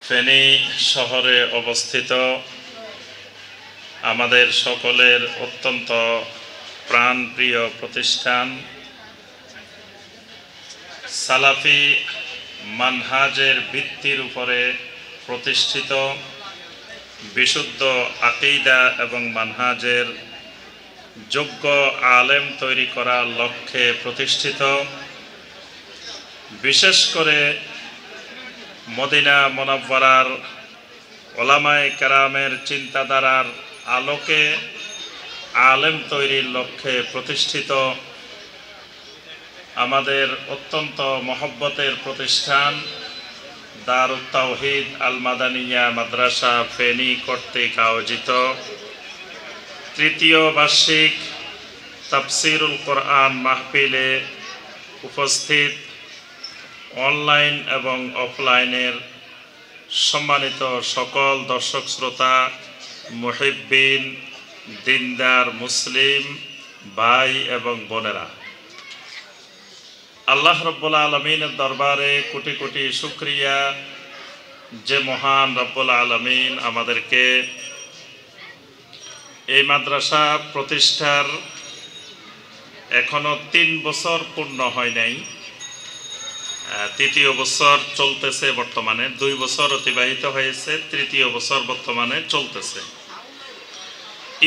ফেনী শহরে অবস্থিত আমাদের সকলের অত্যন্ত প্রাণপ্রিয় প্রতিষ্ঠান সালাফি মানহাজের ভিত্তির উপরে প্রতিষ্ঠিত বিশুদ্ধ আকীদা এবং মানহাজের যোগ্য আলেম তৈরি করার লক্ষ্যে প্রতিষ্ঠিত, বিশেষ করে মদিনা মুনাওয়ারার ওলামায়ে কেরামের চিন্তাধারার আলোকে আলেম তৈরির লক্ষ্যে প্রতিষ্ঠিত আমাদের অত্যন্ত মহব্বতের প্রতিষ্ঠান দারুত তাওহীদ আল মাদানিয়া মাদ্রাসা ফেনী কর্তৃক আয়োজিত তৃতীয় বার্ষিক তাফসিরুল কোরআন মাহফিলে উপস্থিত অনলাইন এবং অফলাইনের সম্মানিত সকল দর্শক শ্রোতা, মুহিব্বিন, দিনদার মুসলিম ভাই এবং বোনেরা, আল্লাহ রব্বুল আলামিনের দরবারে কোটি কোটি শুকরিয়া যে মহান রব্বুল আলামিন আমাদেরকে এই মাদ্রাসা প্রতিষ্ঠার এখনো 3 বছর পূর্ণ হয় নাই, তৃতীয় বছর চলতেছে। বর্তমানে 2 বছর অতিবাহিত হয়েছে, তৃতীয় বছর বর্তমানে চলতেছে।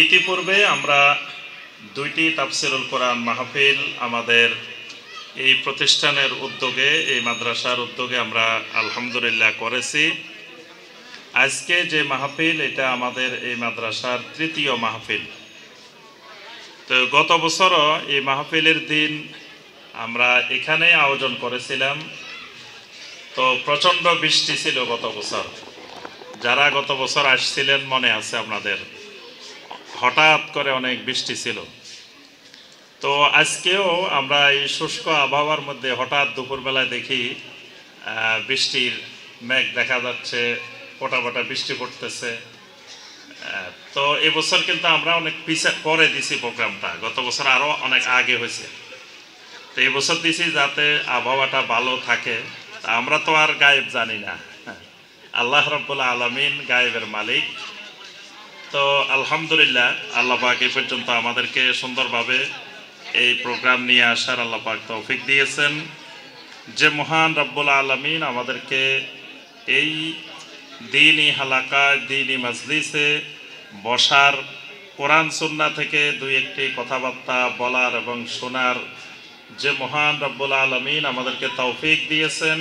ইতিপূর্বে আমরা 2টি তাফসিরুল কোরআন মাহফিল আমাদের এই প্রতিষ্ঠানের উদ্যোগে, এই মাদ্রাসার উদ্যোগে আমরা আলহামদুলিল্লাহ করেছি। আজকে যে মাহফিল, এটা আমাদের এই মাদ্রাসার 3য় মাহফিল। তো গত বছরও এই মাহফিলের দিন আমরা এখানে আয়োজন করেছিলাম। তো প্রচণ্ড বৃষ্টি ছিল গত বছর, যারা গত বছর আসছিলেন মনে আছে আপনাদের, হঠাৎ করে অনেক বৃষ্টি ছিল। তো আজকেও আমরা এই শুষ্ক আবহাওয়ার মধ্যে হঠাৎ দুপুরবেলায় দেখি বৃষ্টির মেঘ দেখা যাচ্ছে, ফোঁটা ফোঁটা বৃষ্টি পড়তেছে। তো এবছর কিন্তু আমরা অনেক পরে দিছি প্রোগ্রামটা, গত বছর আরও অনেক আগে হয়েছে। তো এবছর দিছি যাতে আবহাওয়াটা ভালো থাকে। আমরা তো আর গায়েব জানি না, আল্লাহ রাব্বুল আলামিন গায়েবের মালিক। তো আলহামদুলিল্লাহ আল্লাহ পাক এই পর্যন্ত আমাদেরকে সুন্দরভাবে এই প্রোগ্রাম নিয়ে আসার আল্লাহ পাক তৌফিক দিয়েছেন। যে মহান রাব্বুল আলামিন আমাদেরকে এই দ্বীনি হালাকায়, দ্বীনি মাজলিসে বসার, কোরআন সুন্নাহ থেকে 2-1টি কথাবার্তা বলার এবং শোনার যে মহান রাব্বুল আলামিন আমাদেরকে তৌফিক দিয়েছেন,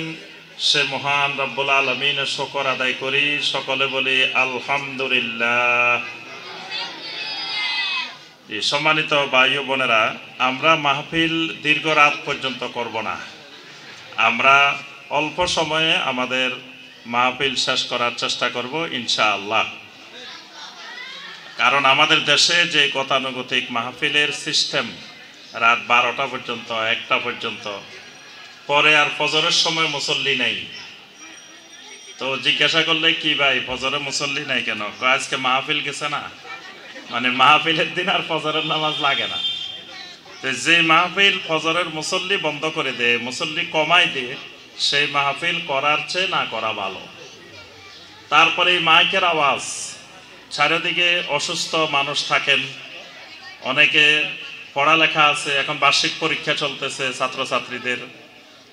সে মহান রাব্বুল আলামিনের শুকর আদায় করি। সকলে বলি আলহামদুলিল্লাহ। সম্মানিত ভাই ও বোনেরা, আমরা মাহফিল দীর্ঘ রাত পর্যন্ত করব না, আমরা অল্প সময়ে আমাদের মাহফিল শেষ করার চেষ্টা করব ইনশাআল্লাহ। কারণ আমাদের দেশে যে গতানুগতিক মাহফিলের সিস্টেম, রাত 12টা পর্যন্ত, 1টা পর্যন্ত, পরে আর ফজরের সময় মুসল্লি নেই। তো জিজ্ঞাসা করলে কি ভাই ফজরে মুসল্লি নাই কেন? আজকে মাহফিল গেছে না, মানে মাহফিলের দিন আর ফজরের নামাজ লাগে না। তো যে মাহফিল ফজরের মুসল্লি বন্ধ করে দেয়, মুসল্লি কমাই দিয়ে, সেই মাহফিল করার চেয়ে না করা ভালো। তারপরে এই মাইকের আওয়াজ, চারিদিকে অসুস্থ মানুষ থাকেন, অনেকে পড়ালেখা আছে, এখন বার্ষিক পরীক্ষা চলতেছে ছাত্রছাত্রীদের।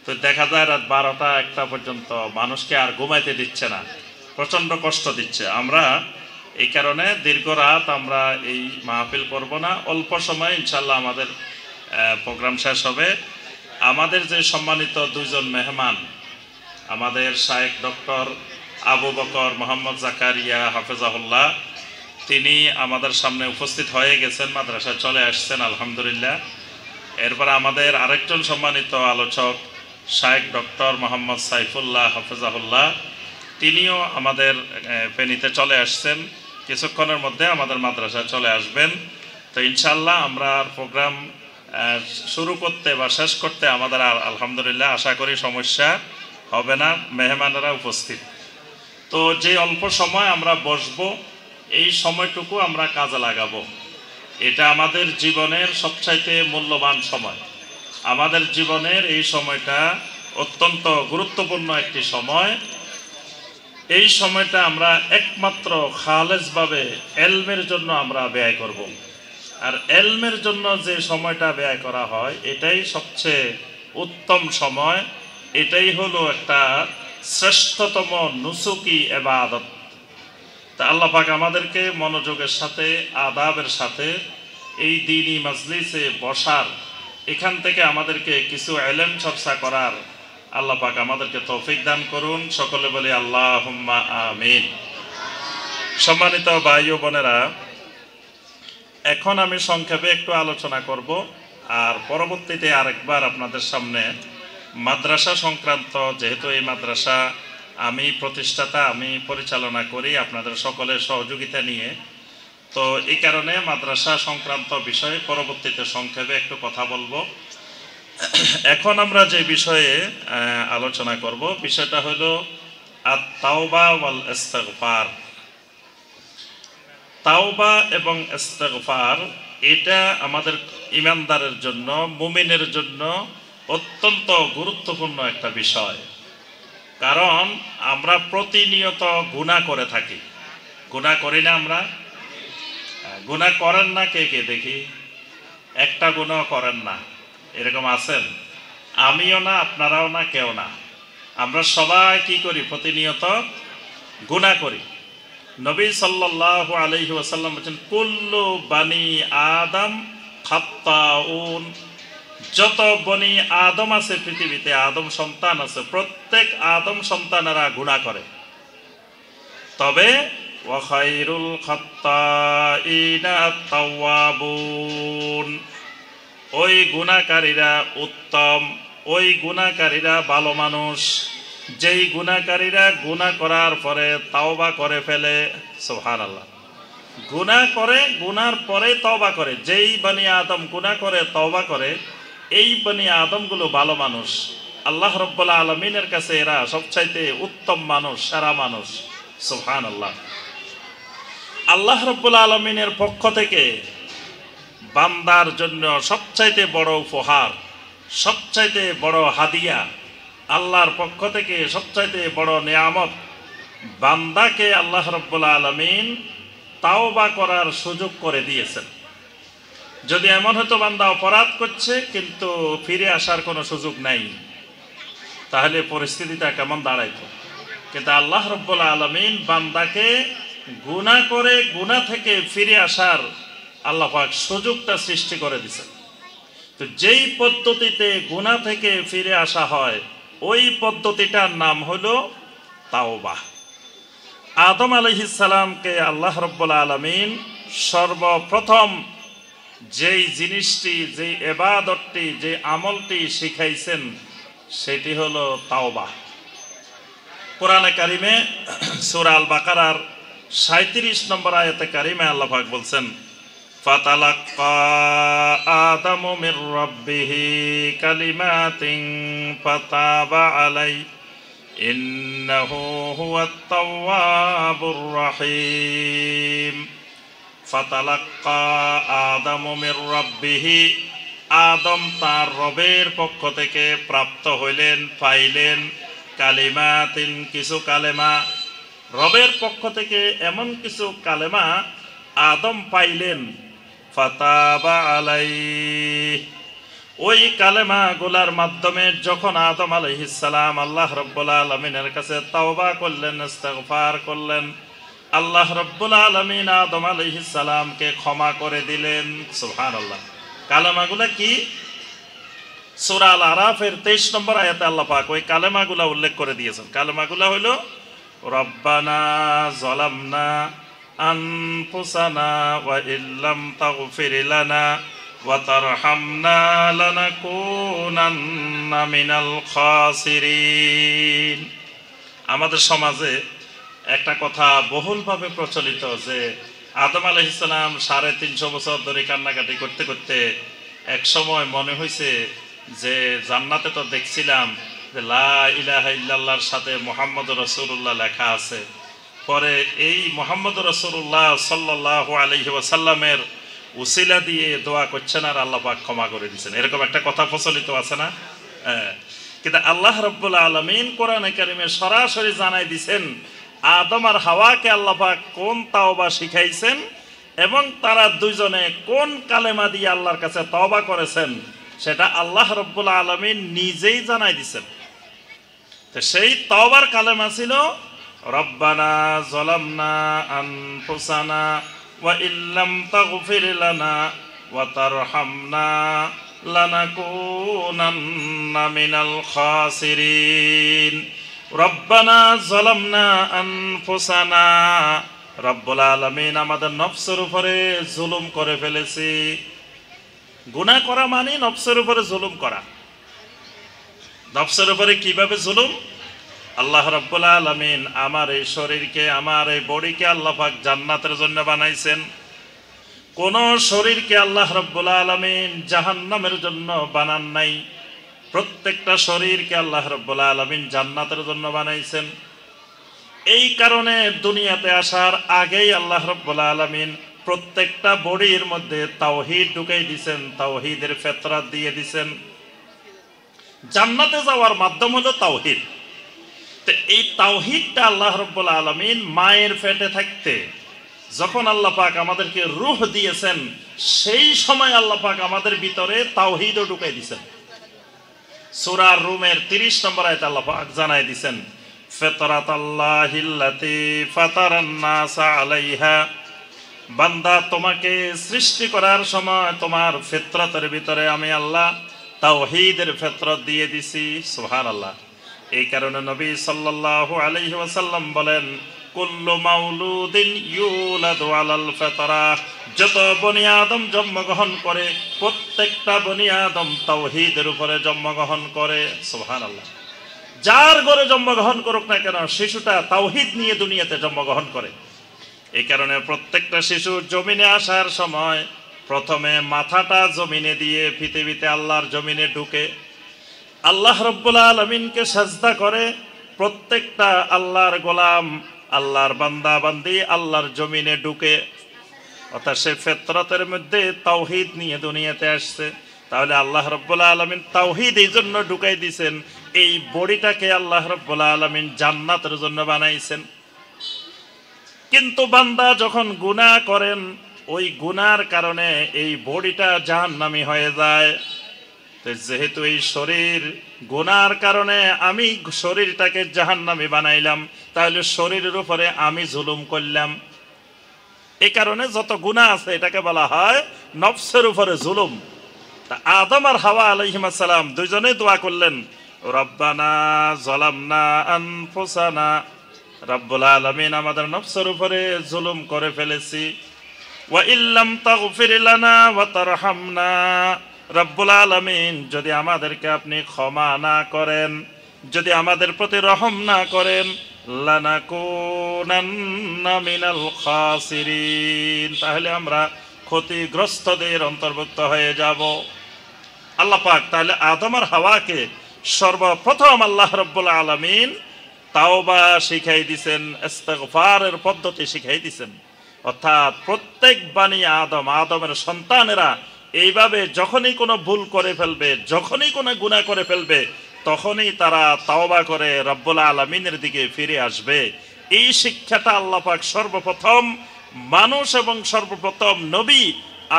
তো দেখা যায় রাত 12টা 1টা পর্যন্ত মানুষকে আর ঘুমাইতে দিচ্ছে না, প্রচণ্ড কষ্ট দিচ্ছে। আমরা এই কারণে দীর্ঘ রাত আমরা এই মাহফিল করব না, অল্প সময় ইনশাল্লাহ আমাদের প্রোগ্রাম শেষ হবে। আমাদের যে সম্মানিত 2 জন মেহমান, আমাদের শায়েখ ডক্টর আবু বকর মোহাম্মদ জাকারিয়া হাফেজাহুল্লাহ, তিনি আমাদের সামনে উপস্থিত হয়ে গেছেন, মাদ্রাসায় চলে আসছেন আলহামদুলিল্লাহ। এরপর আমাদের আরেকজন সম্মানিত আলোচক শায়েখ ডক্টর মোহাম্মদ সাইফুল্লাহ হাফেজাহুল্লাহ, তিনিও আমাদের ফেনীতে চলে আসছেন, কিছুক্ষণের মধ্যে আমাদের মাদ্রাসায় চলে আসবেন। তো ইনশাআল্লাহ আমরা প্রোগ্রাম শুরু করতে বা শেষ করতে আমাদের আলহামদুলিল্লাহ আশা করি সমস্যা হবে না, মেহমানেরা উপস্থিত। তো যে অল্প সময় আমরা বসবো, এই সময়টুকু আমরা কাজে লাগাবো। এটা আমাদের জীবনের সবচাইতে মূল্যবান সময়। আমাদের জীবনের এই সময়টা অত্যন্ত গুরুত্বপূর্ণ একটি সময়। এই সময়টা আমরা একমাত্র খালেসভাবে এলমের জন্য আমরা ব্যয় করব। আর এলমের জন্য যে সময়টা ব্যয় করা হয় এটাই সবচেয়ে উত্তম সময়, এটাই হলো একটা শ্রেষ্ঠতম নুসুকি ইবাদত। তা আল্লাহ পাক আমাদেরকে মনোযোগের সাথে আদাবের সাথে এই দ্বীনি মাজলিসে বসার, এখান থেকে আমাদেরকে কিছু ইলম চর্চা করার আল্লাহ পাক আমাদেরকে তৌফিক দান করুন। সকলে বলি আল্লাহুম্মা আমিন। সম্মানিত ভাই ও বোনেরা, এখন আমি সংক্ষেপে একটু আলোচনা করব, আর পরবর্তীতে আরেকবার আপনাদের সামনে মাদ্রাসা সংক্রান্ত, যেহেতু এই মাদ্রাসা আমি প্রতিষ্ঠাতা, আমি পরিচালনা করি আপনাদের সকলের সহযোগিতা নিয়ে, তো এই কারণে মাদ্রাসা সংক্রান্ত বিষয়ে পরবর্তীতে সংক্ষেপে একটু কথা বলবো। এখন আমরা যে বিষয়ে আলোচনা করব বিষয়টা হলো আত-তাওবা ওয়াল ইস্তিগফার। তাওবা এবং ইস্তিগফার এটা আমাদের ঈমানদারের জন্য, মুমিনের জন্য অত্যন্ত গুরুত্বপূর্ণ একটা বিষয়। কারণ আমরা প্রতিনিয়ত গুনাহ করে থাকি। গুনাহ করি না আমরা? গুনাহ করেন না কে কে দেখি? একটা গুনাহ করেন না এরকম আছেন? আমিও না, আপনারাও না, কেউ না। আমরা সবাই কি করি? প্রতিনিয়ত গুনাহ করি। নবী সাল্লাল্লাহু আলাইহি ওয়াসাল্লাম বলেন, কুল্লু বানি আদম খাত্তাউন। যত বনি আদম আছে পৃথিবীতে, আদম সন্তান আছে, প্রত্যেক আদম সন্তানেরা গুনাহ করে। তবে ওয়া খায়রুল খাত্তাইনা আত-তাওয়াবুন। ওই গুনাহকারীরা উত্তম, ওই গুনাহকারীরা ভালো মানুষ, যেই গুনাহকারীরা গুনাহ করার পরে তাওবা করে ফেলে। সুবহানাল্লাহ। গুনাহ করে, গুনার পরে তওবা করে। যেই বনি আদম গুনাহ করে তওবা করে, এই বনি আদমগুলো ভালো মানুষ। আল্লাহ রাব্বুল আলামিনের কাছে এরা সবচাইতে উত্তম মানুষ, সেরা মানুষ। সুবহানাল্লাহ। আল্লাহ রাব্বুল আলামিনের পক্ষ থেকে বান্দার জন্য সবচাইতে বড় উপহার, সবচাইতে বড় হাদিয়া, আল্লাহর পক্ষ থেকে সবচাইতে বড় নিয়ামত, বান্দাকে আল্লাহ রাব্বুল আলামিন তাওবা করার সুযোগ করে দিয়েছেন। যদি এমন হতো বান্দা অপরাধ করছে কিন্তু ফিরে আসার কোনো সুযোগ নাই, তাহলে পরিস্থিতিটা কেমন দাঁড়াইতো? কিন্তু আল্লাহ রাব্বুল আলামিন বান্দাকে গুনাহ করে গুনাহ থেকে ফিরে আসার আল্লাহ পাক সুযোগটা সৃষ্টি করে দিয়েছেন। তো যেই পদ্ধতিতে গুনাহ থেকে ফিরে আসা হয় ওই পদ্ধতিটার নাম হলো তাওবা। আদম আলাইহিস সালামকে আল্লাহ রাব্বুল আলামিন সর্বপ্রথম যেই জিনিসটি, যেই ইবাদতটি, যে আমলটি শিখাইছেন সেটি হলো তাওবা। কোরআনে কারিমে সূরা আল বাকারার 37 নম্বর আয়াতে কারিমে আল্লাহ পাক বলছেন, ফাতালাক্কা আদামু মির রাব্বিহি কালিমাতিন ফাতাবা আলাই ইন্নাহু হুয়াত তাওয়াবুর রহিম। ফাতালাক্কা আদামু মির রাব্বিহি, আদম তার রবের পক্ষ থেকে প্রাপ্ত হইলেন, পাইলেন, কালিমাতিন, কিছু কালেমা। রবের পক্ষ থেকে এমন কিছু কালেমা আদম পাইলেন, ফাতাবা আলাইহি, ওই কালেমা গুলার মাধ্যমে যখন আদম আলাইহিস সালাম আল্লাহ রাব্বুল আলামিনের কাছে তাওবা করলেন, ইস্তিগফার করলেন, আল্লাহ রাব্বুল আলামিন আদম আলাইহিস সালামকে ক্ষমা করে দিলেন। সুবহানাল্লাহ। কালেমাগুলা কি? সূরা আল আরাফের 23 নম্বর আয়াতে আল্লাহ পাক ওই কালেমাগুলা উল্লেখ করে দিয়েছেন। কালেমাগুলা হলো রব্বানা যালামনা আনফুসানা ওয়া ইল্লাম তাগফির লানা ওয়া তারহামনা লানাকুনান্না মিনাল খাসিরিন। আমাদের সমাজে একটা কথা বহুলভাবে প্রচলিত যে আদম আলাইহিস সালাম 350 বছর ধরে কান্নাকাটি করতে করতে এক সময় মনে হয়েছে যে জান্নাতে তো দেখছিলাম যে লা ইলাহা ইল্লাল্লাহর সাথে মুহাম্মদুর রাসূলুল্লাহ লেখা আছে, পরে এই মুহাম্মদুর রাসূলুল্লাহ সাল্লাল্লাহু আলাইহি ওয়াসাল্লামের উসিলা দিয়ে দোয়া করছেন আর আল্লাহ পাক ক্ষমা করে দিয়েছেন। এরকম একটা কথা প্রচলিত আছে না? কিন্তু আল্লাহ রাব্বুল আলামিন কোরআনে কারিমে সরাসরি জানাই দিয়েছেন আদম আর হাওয়াকে আল্লাহ পাক কোন তাওবা শিখাইছেন এবং তারা দুইজনে কোন কালেমা দিয়ে আল্লাহর কাছে তওবা করেছেন সেটা আল্লাহ রাব্বুল আলামিন নিজেই জানাই দিয়েছেন। তো সেই তওবার কালেমা ছিল রব্বানা যালামনা আনফুসানা ওয়া ইল্লাম তাগফির লানা ওয়া তারহামনা লানাকুনান্না মিনাল খাসিরিন। রব্বানা যালামনা আনফুসানা, রব্বুল আলামিন আমাদের নফসের উপরে জুলুম করে ফেলেছি। গুনাহ করা মানে নফসের উপরে জুলুম করা। নফসের উপরে কিভাবে জুলুম? আল্লাহ রাব্বুল আলামিন আমার এই শরীরকে, আমার এই বডিকে আল্লাহ পাক জান্নাতের জন্য বানাইছেন। কোন শরীরকে আল্লাহ রাব্বুল আলামিন জাহান্নামের জন্য বানান নাই। প্রত্যেকটা শরীরকে আল্লাহ রাব্বুল আলামিন জান্নাতের জন্য বানাইছেন। এই কারণে দুনিয়াতে আসার আগেই আল্লাহ রাব্বুল আলামিন প্রত্যেকটা বডির মধ্যে তাওহীদ ঢুকাই দিয়েছেন, তাওহীদের ফিতরাত দিয়ে দিয়েছেন। জান্নাতে যাওয়ার মাধ্যম হলো তাওহীদ। তো এই তাওহীদটা আল্লাহ রাব্বুল আলামিন মায়ের পেটে থাকতে যখন আল্লাহ পাক আমাদেরকে রূহ দিয়েছেন, সেই সময় আল্লাহ পাক আমাদের ভিতরে তাওহীদও ঢুকাই দিয়েছেন। সূরা রুমের 30 নম্বর আয়াতে আল্লাহ পাক জানাই দিয়েছেন, ফিতরাতাল্লাহিল্লাতী ফাতারান নাসা আলাইহা, বান্দা তোমাকে সৃষ্টি করার সময় তোমার ফিতরতের ভিতরে আমি আল্লাহ তাওহীদের ফিতরত দিয়ে দিছি। সুবহানাল্লাহ। এই কারণে নবী সাল্লাল্লাহু আলাইহি ওয়াসাল্লাম বলেন, কুল্লু মাউলুদিন ইউলাদু আলাল ফিতরাহ, যত বনি আদম জন্মগ্রহণ করে প্রত্যেকটা বনি আদম তাওহীদের উপরে জন্মগ্রহণ করে। সুবহানাল্লাহ। যার ঘরে জন্মগ্রহণ করুক না কেন, শিশুটা তাওহীদ নিয়ে দুনিয়াতে জন্মগ্রহণ করে। এই কারণে প্রত্যেকটা শিশু জমিনে আসার সময় প্রথমে মাথাটা জমিনে দিয়ে পৃথিবীতে আল্লাহর জমিনে ঢুকে আল্লাহ রাব্বুল আলামিনকে সাজদা করে। প্রত্যেকটা আল্লাহর গোলাম, আল্লাহর বান্দা বান্দি আল্লাহর জমিনে ঢুকে, অর্থাৎ সে ফিতরতের মধ্যে তাওহীদ নিয়ে দুনিয়াতে আসছে। তাহলে আল্লাহ রাব্বুল আলামিন তাওহীদ এই জন্য ঢুকাই দিয়েছেন, এই বডিটাকে আল্লাহ রাব্বুল আলামিন জান্নাতের জন্য বানাইছেন। কিন্তু বান্দা যখন গুনাহ করেন, ওই গুনার কারণে এই বডিটা জাহান্নামী হয়ে যায়। যেহেতু এই শরীর গুনার কারণে আমি শরীরটাকে জাহান্নামী বানাইলাম, তাহলে শরীরের উপরে আমি জুলুম করলাম। এই কারণে যত গুনাহ আছে এটাকে বলা হয় নফসের উপরে জুলুম। তা আদম আর হাওয়া আলাইহিস সালাম দুইজনে দোয়া করলেন, রব্বানা যালামনা আনফুসানা, রব্বুল আলামিন আমাদের নফসের উপরে জুলুম করে ফেলেছি। ওয়া ইল্লাম তাগফির লানা ওয়া তারহামনা, রব্বুল আলামিন যদি আমাদেরকে আপনি ক্ষমা না করেন, যদি আমাদের প্রতি রহম না করেন, লানাকুনান্না মিনাল খাসিরিন, তাহলে আমরা ক্ষতিগ্রস্তদের অন্তর্ভুক্ত হয়ে যাব। আল্লাহ পাক তাহলে আদম আর হাওয়াকে সর্বপ্রথম আল্লাহ রাব্বুল আলামিন তাওবা শিখাই দিয়েছেন, ইস্তিগফারের পদ্ধতি শিখাই দিয়েছেন। অর্থাৎ প্রত্যেক বানি আদম, আদমের সন্তানেরা এইভাবে যখনই কোনো ভুল করে ফেলবে, যখনই কোনো গুনাহ করে ফেলবে, তখনই তারা তাওবা করে রব্বুল আলামিনের দিকে ফিরে আসবে। এই শিক্ষাটা আল্লাহ পাক সর্বপ্রথম মানুষ এবং সর্বপ্রথম নবী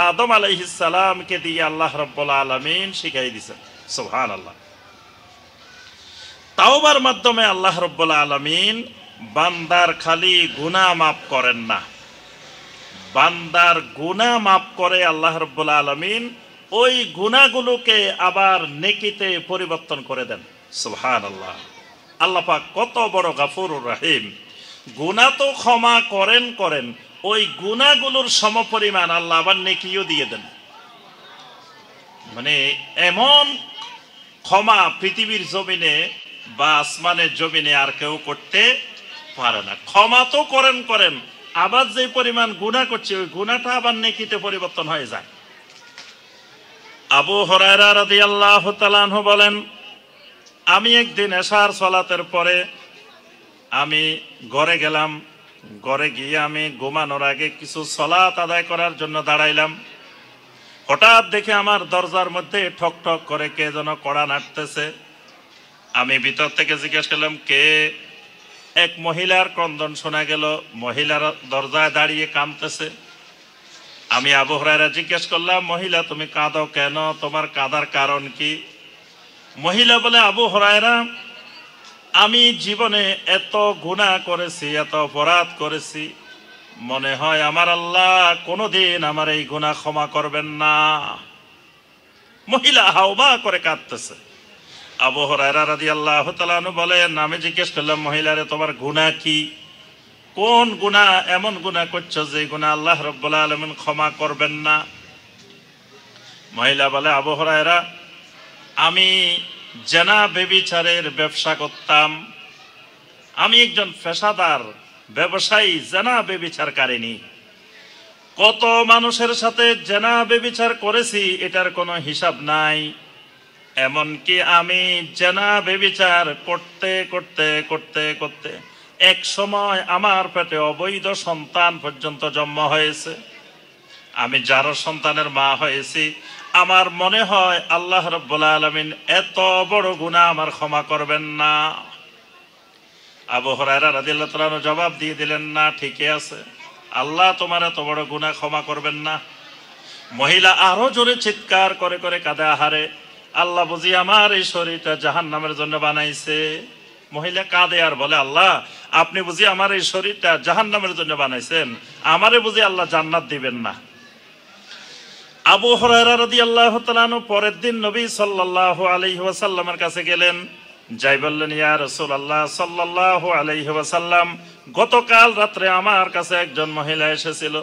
আদম আলাইহিস সালামকে দিয়ে আল্লাহ রব্বুল আলামিন শিখাই দিয়েছেন। সুবহানাল্লাহ। তাওবার মাধ্যমে আল্লাহ রব্বুল আলামিন বান্দার খালি গুনাহ মাফ করেন না, বান্দার গুনাহ মাফ করে আল্লাহ রাব্বুল আলামিন ওই গুনাহগুলোকে আবার নেকিতে পরিবর্তন করে দেন। সুবহানাল্লাহ। আল্লাহ পাক কত বড় গফুরুর রহিম। গুনাহ তো ক্ষমা করেন, ওই গুনাহগুলোর সমপরিমাণ আল্লাহ আবার নেকিও দিয়ে দেন। মানে এমন ক্ষমা পৃথিবীর জমিনে বা আসমানের জমিনে আর কেউ করতে পারে না। ক্ষমা তো করেন, আবার যে পরিমাণ গুনাহ করছে ওই গুনাহটা আবার নেকিতে পরিবর্তন হয়ে যায়। আবু হুরায়রা রাদিয়াল্লাহু তাআলা আনহু বলেন, আমি একদিন এশার সালাতের পরে আমি ঘরে গেলাম, ঘরে গিয়ে আমি ঘুমানোর আগে কিছু সালাত আদায় করার জন্য দাঁড়াইলাম। হঠাৎ দেখে আমার দরজার মধ্যে ঠক ঠক করে কে যেন কড়া নাড়তেছে। আমি ভিতর থেকে জিজ্ঞেস করলাম কে? এক মহিলার ক্রন্দন শোনা গেল, মহিলার দরজায় দাঁড়িয়ে কাঁদতেছে। আমি আবু হুরায়রা জিজ্ঞেস করলাম, মহিলা তুমি কাঁদো কেন, তোমার কাঁদার কারণ কি? মহিলা বলে, আবু হুরায়রা, আমি জীবনে এত গুনাহ করেছি, এত অপরাধ করেছি, মনে হয় আমার আল্লাহ কোনোদিন আমার এই গুনাহ ক্ষমা করবেন না। মহিলা হাওমা করে কাঁদতেছে। আবু হুরায়রা রাদিয়াল্লাহু তাআলা আনহু বলেন, আমি জিজ্ঞেস করলাম, মহিলারে তোমার গুনাহ কি? কোন গুনাহ, এমন গুনাহ করছো যে গুনাহ আল্লাহ রাব্বুল আলামিন ক্ষমা করবেন না? মহিলা বলে, আবু হুরায়রা, আমি জেনা ব্যভিচারের ব্যবসা করতাম, আমি একজন পেশাদার ব্যবসায়ী, জেনা ব্যভিচারকারিনী। কত মানুষের সাথে জেনা ব্যভিচার করেছি এটার কোনো হিসাব নাই। এমনকি আমি জেনা ব্যভিচার করতে করতে করতে করতে এক সময় আমার পেটে অবৈধ সন্তান পর্যন্ত জন্ম হয়েছে। আমি যার সন্তানের মা হয়েছি, আমার মনে হয় আল্লাহ রাব্বুল আলামিন এত বড় গুনাহ আমার ক্ষমা করবেন না। আবু হুরায়রা রাদিয়াল্লাহু তাআলা আনহু জবাব দিয়ে দিলেন, না, ঠিকই আছে, আল্লাহ তোমার এত বড় গুনাহ ক্ষমা করবেন না। মহিলা আরো জোরে চিৎকার করে করে কাঁদে, আহারে আল্লাহ বুঝি আমার এই শরীরটা জাহান্নামের জন্য বানাইছে। মহিলা কাঁদে আর বলে, আল্লাহ আপনি বুঝি আমার এই শরীরটা জাহান্নামের জন্য বানাইছেন, আমারে বুঝি আল্লাহ জান্নাত দিবেন না। আবু হুরায়রা রাদিয়াল্লাহু তাআলা আনহু পরের দিন নবী সাল্লাল্লাহু আলাইহি ওয়াসাল্লামের কাছে গেলেন, যাই বললেন, ইয়া রাসূলুল্লাহ সাল্লাল্লাহু আলাইহি ওয়াসাল্লাম, গতকাল রাত্রে আমার কাছে একজন মহিলা এসেছিল,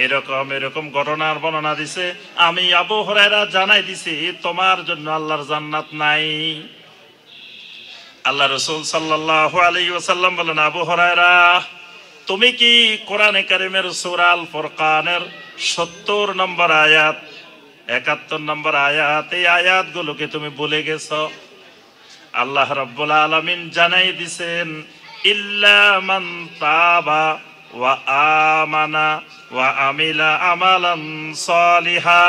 এরকম এরকম ঘটনার বর্ণনা দিছে, আমি আবু হুরায়রা জানাই দিছি তোমার জন্য আল্লাহর জান্নাত নাই। আল্লাহ রাসূল সাল্লাল্লাহু আলাইহি ওয়াসাল্লাম বলেন, আবু হুরায়রা, তুমি কি কোরআনে কারীমের সূরা আল ফুরকানের 70 নম্বর আয়াত, 71 নম্বর আয়াত, এই আয়াতগুলোকে তুমি ভুলে গেছো? আল্লাহ রাব্বুল আলামিন জানাই দিছেন, ইল্লা মান তাবা ওয়া আমানা ওয়া আমিলা আমালান সালিহা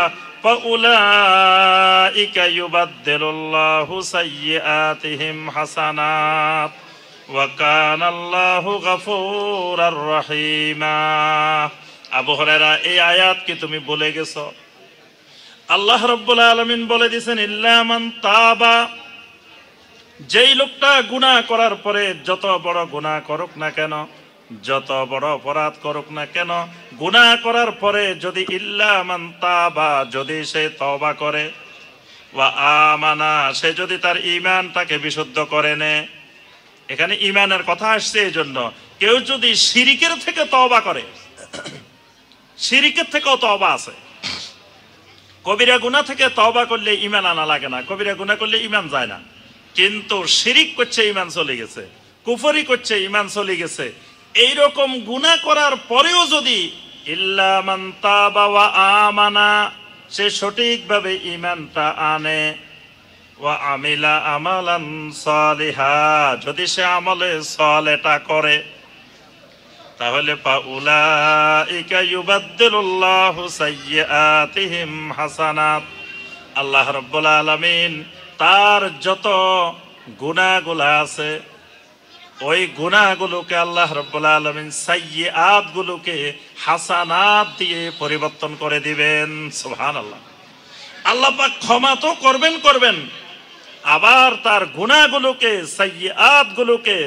ফাউলাইকা ইউবাদদিলুল্লাহু সাইয়্যাতিহিম হাসানাত ওয়া কানাল্লাহু গফুরার রহিমা। আবু হুরায়রা, এই আয়াত কি তুমি ভুলে গেছো? আল্লাহ রাব্বুল আলামিন বলে দিয়েছেন, ইল্লা মান তাবা, যেই লোকটা গুনাহ করার পরে, যত বড় গুনাহ করুক না কেন, যত বড় অপরাধ করুক না কেন, গুনাহ করার পরে যদি ইল্লা মান তাবা, যদি সে তওবা করে, ওয়া আমানা, সে যদি তার ঈমানটাকে বিশুদ্ধ করে নেয়। এখানে ঈমানের কথা আসছে এই জন্য, কেউ যদি শিরিকের থেকে তওবা করে, শিরিকের থেকেও তওবা আছে। কবিরা গুনাহ থেকে তওবা করলে ঈমান আনা লাগে না, কবিরা গুনাহ করলে ঈমান যায় না। কিন্তু শিরিক করছে, ঈমান চলে গেছে, কুফরি করছে, ঈমান চলে গেছে। এইরকম গুনাহ করার পরেও যদি ইল্লা মান তাবা ওয়া আমানা, সে সঠিকভাবে ঈমানটা আনে, ওয়া আমিলা আমালান সালিহা, যদি সে আমলে সালেহটা করে, তাহলে ফাউলাইকা ইউবাদদিলুল্লাহু সাইয়্যাতিহিম হাসানাত, আল্লাহ রাব্বুল আলামিন তার যত গুনাহগুলো আছে, ওই গুনাহগুলোকে আল্লাহ রাব্বুল আলামিন সাইয়্যাত গুলোকে হাসানাত দিয়ে পরিবর্তন করে দিবেন। সুবহানাল্লাহ। আল্লাহ পাক ক্ষমা তো করবেন, আবার তার গুনাহগুলোকে, সাইয়্যাত গুলোকে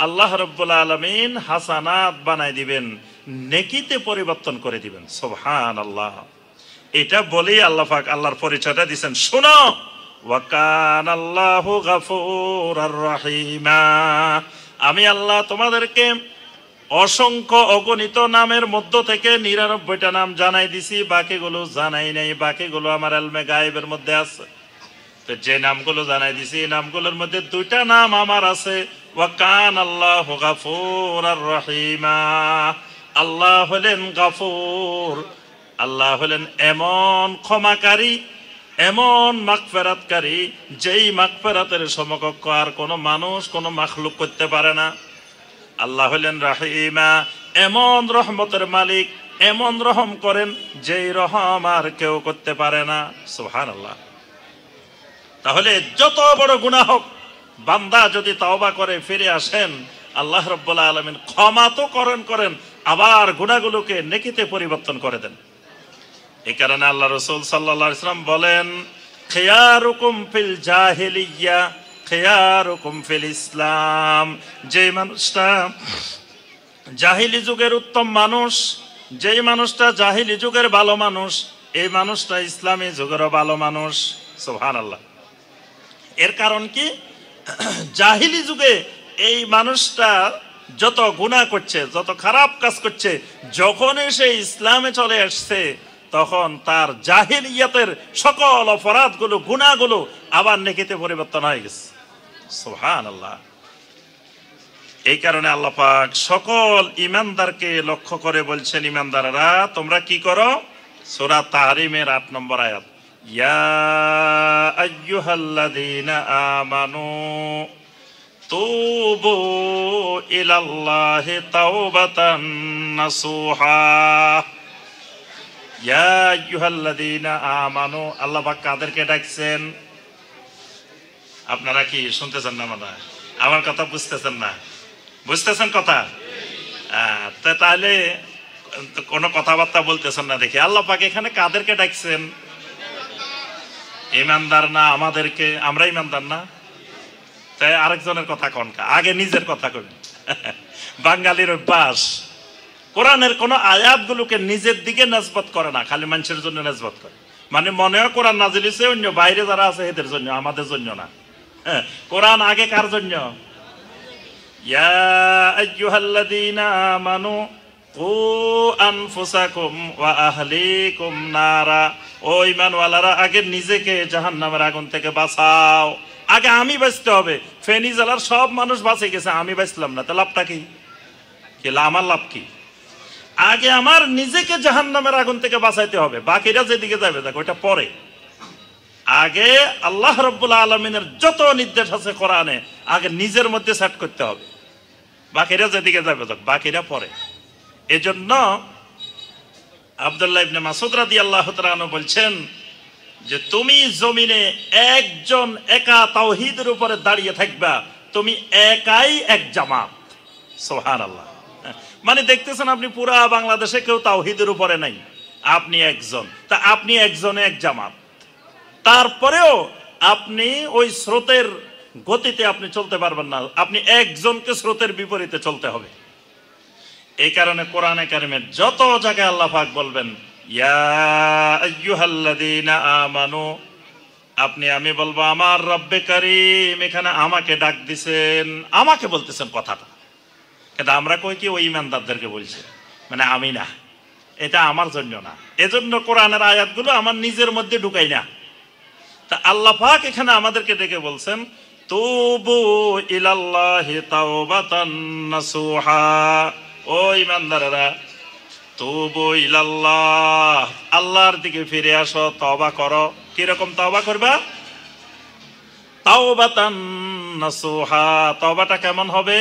আল্লাহ রাব্বুল আলামিন হাসানাত বানাই দিবেন, নেকিতে পরিবর্তন করে দিবেন। সুবহানাল্লাহ। এটা বলেই আল্লাহ পাক আল্লাহর পরিচয়টা দিবেন, শোনো, ওয়া কানাল্লাহু গফুরার রহিমা, আমি আল্লাহ তোমাদেরকে অসংখ্য অগণিত নামের মধ্য থেকে 99টা নাম জানাই দিছি, বাকিগুলো জানাই নাই, বাকিগুলো আমার ইলমে গায়েবের মধ্যে আছে। তো যে নামগুলো জানাই দিছি, এই নামগুলোর মধ্যে 2টা নাম আমার আছে, ওয়া কানাল্লাহু গফুরার রহিমা, আল্লাহ হলেন গফুর, আল্লাহ হলেন এমন ক্ষমাকারী, এমন মাগফিরাতকারী, যেই মাগফিরাতের সমকক্ষ আর কোনো মানুষ, কোনো মাখলুক করতে পারে না। আল্লাহ হলেন রাহিমা, এমন রহমতের মালিক, এমন রহম করেন যেই রহম আর কেউ করতে পারে না। সুবহানাল্লাহ। তাহলে যত বড় গুনাহ হোক, বান্দা যদি তওবা করে ফিরে আসেন, আল্লাহ রাব্বুল আলামিন ক্ষমা তো করেন, আবার গুনাহগুলোকে নেকিতে পরিবর্তন করে দেন। এই কারণে আল্লাহ রাসূল সাল্লাল্লাহু আলাইহি ওয়াসাল্লাম বলেন, খিয়ারুকুম ফিল জাহিলিয়্যা খিয়ারুকুম ফিল ইসলাম। যে মানুষটা জাহিলি যুগের উত্তম মানুষ, যেই মানুষটা জাহিলি যুগের ভালো মানুষ, এই মানুষটা ইসলামী যুগেরও ভালো মানুষ। সুবহানাল্লাহ। এর কারণ কি? জাহিলি যুগে এই মানুষটা যত গুনাহ করছে, যত খারাপ কাজ করছে, যখন সে ইসলামে চলে আসছে তখন তার জাহিলিয়াতের সকল অপরাধগুলো, গুনাহগুলো আবার নেকিতে পরিবর্তন হয়ে গেছে। সুবহানাল্লাহ। এই কারণে আল্লাহ পাক সকল ঈমানদারকে লক্ষ্য করে বলছেন, ঈমানদাররা তোমরা কি করো? সূরা তাহরিমের ৮ নম্বর আয়াত, ইয়া আইয়ুহাল্লাযীনা আমানু তুবু ইলাল্লাহি তাওবাতান নাসুহা। ইয়া আইয়ুহাল্লাযীনা আমানু, আল্লাহ পাক কাদেরকে ডাকছেন? আপনারা কি শুনতেছেন না? মানে আমার কথা বুঝতেছেন না? বুঝতেছেন কথা? তাহলে কোনো কথাবার্তা বলতেছেন না দেখি। আল্লাহ পাক এখানে কাদেরকে ডাকছেন? ঈমানদার না আমাদেরকে? আমরা ঈমানদার না? তাই আরেকজনের কথা কনকা, আগে নিজের কথা কই। বাঙালির অভ্যাস, কোরআনের কোন আয়াতগুলোকে নিজের দিকে নিসবত করে না, খালি মানুষের জন্য নিসবত করে। মানে মনে হয় কোরআন নাজিল হইছে অন্য বাইরে যারা আছে এদের জন্য, আমাদের জন্য না। কোরআন আগে কার জন্য? ইয়া আইয়ুহাল্লাযীনা আমানু কু আনফুসাকুম ওয়া আহলিকুম নারা। ও ঈমানওয়ালারা, আগে নিজেকে জাহান্নামের আগুন থেকে বাঁচাও। আগে আমি বাঁচতে হবে। ফেনী জেলার সব মানুষ বাঁচে গেছে, আমি বাঁচলাম না, তা লাভটা কি? আমার লাভ কি? আগে আমার নিজেকে জাহান্নামের আগুন থেকে বাঁচাইতে হবে, বাকিরা যেদিকে যাবে দেখ ওইটা পরে। আগে আল্লাহ রাব্বুল আলামিনের যত নির্দেশ আছে কোরআনে, আগে নিজের মধ্যে সেট করতে হবে, বাকিরা যেদিকে যাবে দেখ বাকিরা পরে। এজন্য আব্দুল্লাহ ইবনে মাসউদ রাদিয়াল্লাহু তাআলা আনহু বলছেন যে তুমি জমিনে একজন একা তাওহীদের উপরে দাঁড়িয়ে থাকবা, তুমি একাই এক জামাত। সুবহানাল্লাহ। মানে দেখতেছেন আপনি পুরা বাংলাদেশে কেউ তাওহীদের উপরে নাই, আপনি একজন, তা আপনি একজনে এক জামাত। তারপরেও আপনি ওই স্রোতের গতিতে আপনি চলতে পারবেন না, আপনি একজনকে স্রোতের বিপরীতে চলতে হবে। এই কারণে কোরআনে কারিমের যত জায়গায় আল্লাহ পাক বলবেন ইয়া আইয়ুহাল্লাযীনা আমানু, আপনি আমি বলবো আমার রব্বে কারীম, এখানে আমাকে ডাক দিছেন, আমাকে বলতেছেন কথাটা। কিন্তু আমরা কই কি ওই ঈমানদারদেরকে বলছে, মানে আমি না, এটা আমার জন্য না। এজন্য কোরআনের আয়াতগুলো আমার নিজের মধ্যে ঢুকাই না। তা আল্লাহ পাক এখানে আমাদেরকে ডেকে বলছেন তুবু ইলাল্লাহি তাওবাতান নাসুহা। ও ঈমানদারেরা, তুবু ইলাল্লাহ, আল্লাহর দিকে ফিরে আসো, তওবা করো। কিরকম তওবা করবা? তাওবাতান নাসুহা। তওবাটা কেমন হবে?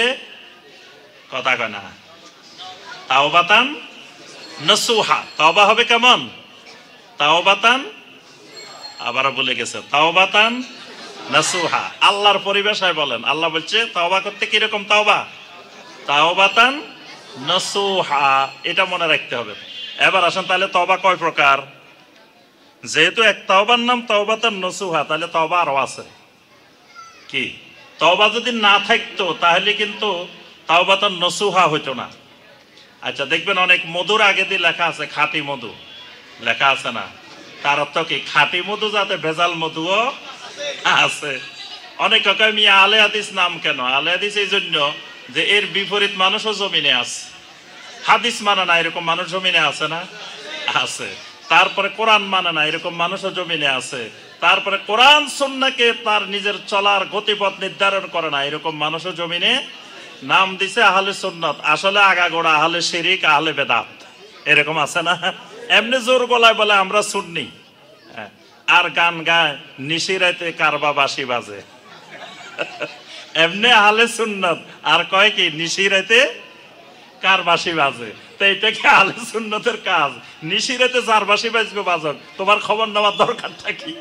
কথা কয় না। তাওবাতান নাসুহা, তওবা হবে কেমন? তাওবাতান, আবারও বলে গেছে, তাওবাতান নাসুহা। আল্লাহর পরিভাষায় বলেন, আল্লাহ বলছে তওবা করতে কিরকম তওবা? তাওবাতান নাসুহা, এটা মনে রাখতে হবে। এবার আসেন তাহলে তওবা কয় প্রকার? যেহেতু এক তওবার নাম তাওবাতান নাসুহা, তাহলে তওবা আরো আছে। কি? তওবা যদি না থাকতো তাহলে কিন্তু তাওবাতান নাসুহা হইতো না। আচ্ছা দেখবেন অনেক মধুর আগে দিয়ে লেখা আছে খাঁটি মধু, লেখা আছে না? তার অর্থ কি? খাঁটি মধু যাতে ভেজাল মধুও আছে। অনেক মিয়া আলে হাদিস নাম কেন? আলে হাদিস এই জন্য যে এর বিপরীত মানুষও জমিনে আছে, হাদিস মানে না এরকম মানুষ জমিনে আছে না? আছে। তারপরে কোরআন মানে না এরকম মানুষও জমিনে আছে। তারপরে কোরআন সুন্নাহকে তার নিজের চলার গতিপথ নির্ধারণ করে না এরকম মানুষও জমিনে। নাম দিছে আহলে সুন্নাত, আসলে আগাগোড়া আহলে শিরিক, আহলে বেদাত, এরকম আছে না? এমনি জোর গলায় বলে আমরা সুন্নি, আর গান গায় নিশিরাতে কারবা বাঁশি বাজে। এমনি আহলে সুন্নাত, আর কয় কি নিশিরাতে কার বাঁশি বাজে। তো এটা কি আহলে সুন্নাতের কাজ? নিশিরাতে যার বাঁশি বাজবে বাজক, তোমার খবর নেওয়ার দরকারটা কি?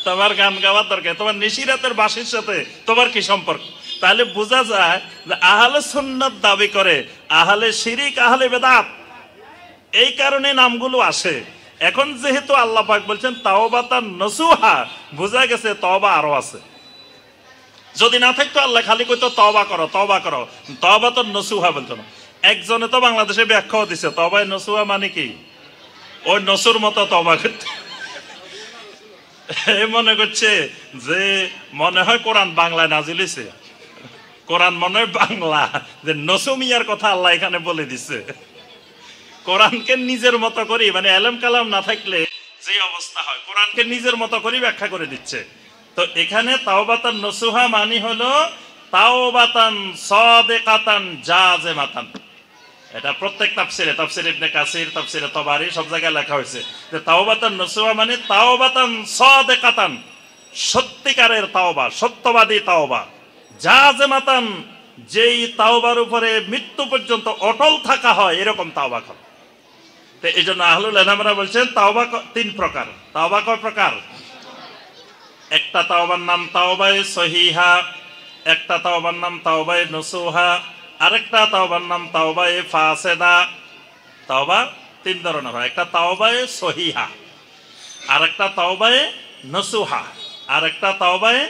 তোমার গান গাওয়ার দরকার, তোমার নিশিরাতের বাঁশির সাথে তোমার কি সম্পর্ক? তাহলে বোঝা যায় যে আহলে সুন্নাত দাবি করে, আহলে শিরিক, আহলে বেদাত, এই কারণে নামগুলো আসে। এখন যেহেতু আল্লাহ পাক বলছেন তাওবাতান নসুহা, বোঝা গেছে তওবা আরো আছে। যদি না থাকতো আল্লাহ খালি কইতো তওবা করো তওবা করো, তাওবাতান নসুহা বলতো না। একজনে তো বাংলাদেশে ব্যাখ্যাও দিছে তওবায়ে নসুহা মানে কি, ওই নসুর মতো তওবা করতে। মনে করছে যে মনে হয় কোরআন বাংলায় নাজিল হইছে, কোরআন মনে হয় বাংলা, যে নসুমিয়ার কথা আল্লাহ এখানে বলে দিছে। কোরআনকে নিজের মতো করি, মানে এলেম কালাম না থাকলে যে অবস্থা হয়, কোরআনকে নিজের মতো করে ব্যাখ্যা করে দিচ্ছে। তো এখানে তাওবাতান নসুহা মানে হলো তাওবাতান সাদিকাতান জাযিমাতান। এটা প্রত্যেক তাফসিরে, তাফসির ইবনে কাসির, তাফসিরে তাবারি, সব জায়গায় লেখা হয়েছে যে তাওবাতান নসুহা মানে তাওবাতান সাদিকাতান, সত্যিকারের তাওবা, সত্যবাদী তাওবা, জাযিমাতান, যেই তাওবার উপরে মৃত্যু পর্যন্ত অটল থাকা হয়, এরকম তাওবা কর। তো এই জন্য আহলুল ইলমরা বলছেন তাওবা তিন প্রকার। তাওবা কয় প্রকার? একটা তাওবার নাম তাওবায়ে সহিহা, একটা তাওবার নাম তাওবায়ে নসুহা, আরেকটা তাওবার নাম তাওবায়ে ফাসেদা। তাওবা তিন ধরনের হয়, একটা তাওবায়ে সহিহা, আরেকটা তাওবায়ে নসুহা, আরেকটা তাওবায়ে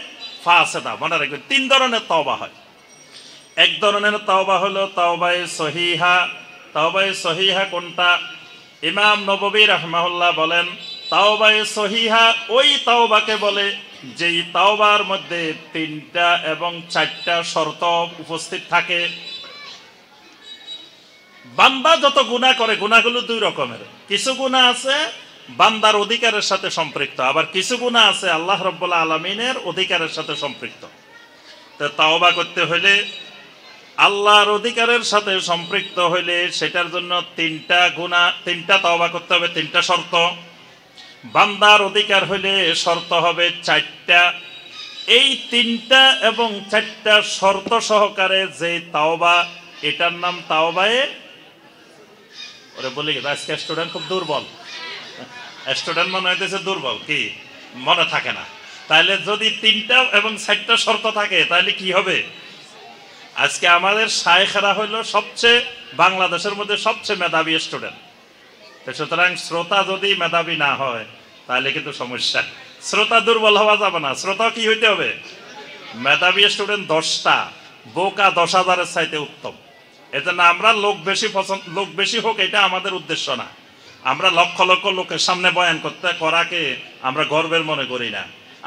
ফাসেদা। মনে রাখবেন তিন ধরনের তাওবা হয়। এক ধরনের তাওবা হলো তাওবায়ে সহিহা। তাওবায়ে সহিহা কোনটা? ইমাম নববী রাহমাহুল্লাহ বলেন তাওবায়ে সহিহা ওই তাওবাকে বলে যেই তাওবার মধ্যে তিনটা এবং চারটা শর্ত উপস্থিত থাকে। বান্দা যত গুনাহ করে, গুনাহগুলো দুই রকমের। কিছু গুনাহ আছে বান্দার অধিকারের সাথে সম্পৃক্ত, আবার কিছু গুনাহ আছে আল্লাহ রাব্বুল আলামিনের অধিকারের সাথে সম্পৃক্ত। তো তাওবা করতে হলে, আল্লাহর অধিকারের সাথে সম্পৃক্ত হইলে সেটার জন্য তিনটা গুনাহ, তিনটা তাওবা করতে হবে, তিনটা শর্ত। বান্দার অধিকার হইলে শর্ত হবে চারটা। এই তিনটা এবং চারটা শর্ত সহকারে যে তাওবা, এটার নাম তাওবায়ে, ওরে বলি আজকে স্টুডেন্ট খুব দুর্বল, স্টুডেন্ট মনে হইতেছে দুর্বল, কি মনে থাকে না। তাহলে যদি তিনটা এবং চারটা শর্ত থাকে তাহলে কি হবে? আজকে আমাদের শায়েখরা হইল সবচেয়ে, বাংলাদেশের মধ্যে সবচেয়ে মেধাবী স্টুডেন্ট। সুতরাং শ্রোতা যদি মেধাবী না হয় তাহলে কিন্তু সমস্যা। শ্রোতা দুর্বল হওয়া যাবে না, শ্রোতা কি হইতে হবে? মেধাবী স্টুডেন্ট 10টা, বোকা 10,000-এর চাইতে উত্তম। এজন্য আমরা লোক বেশি হোক এটা আমাদের উদ্দেশ্য না। আমরা লক্ষ লক্ষ লোকের সামনে বয়ান করাকে আমরা গর্বের মনে করি না।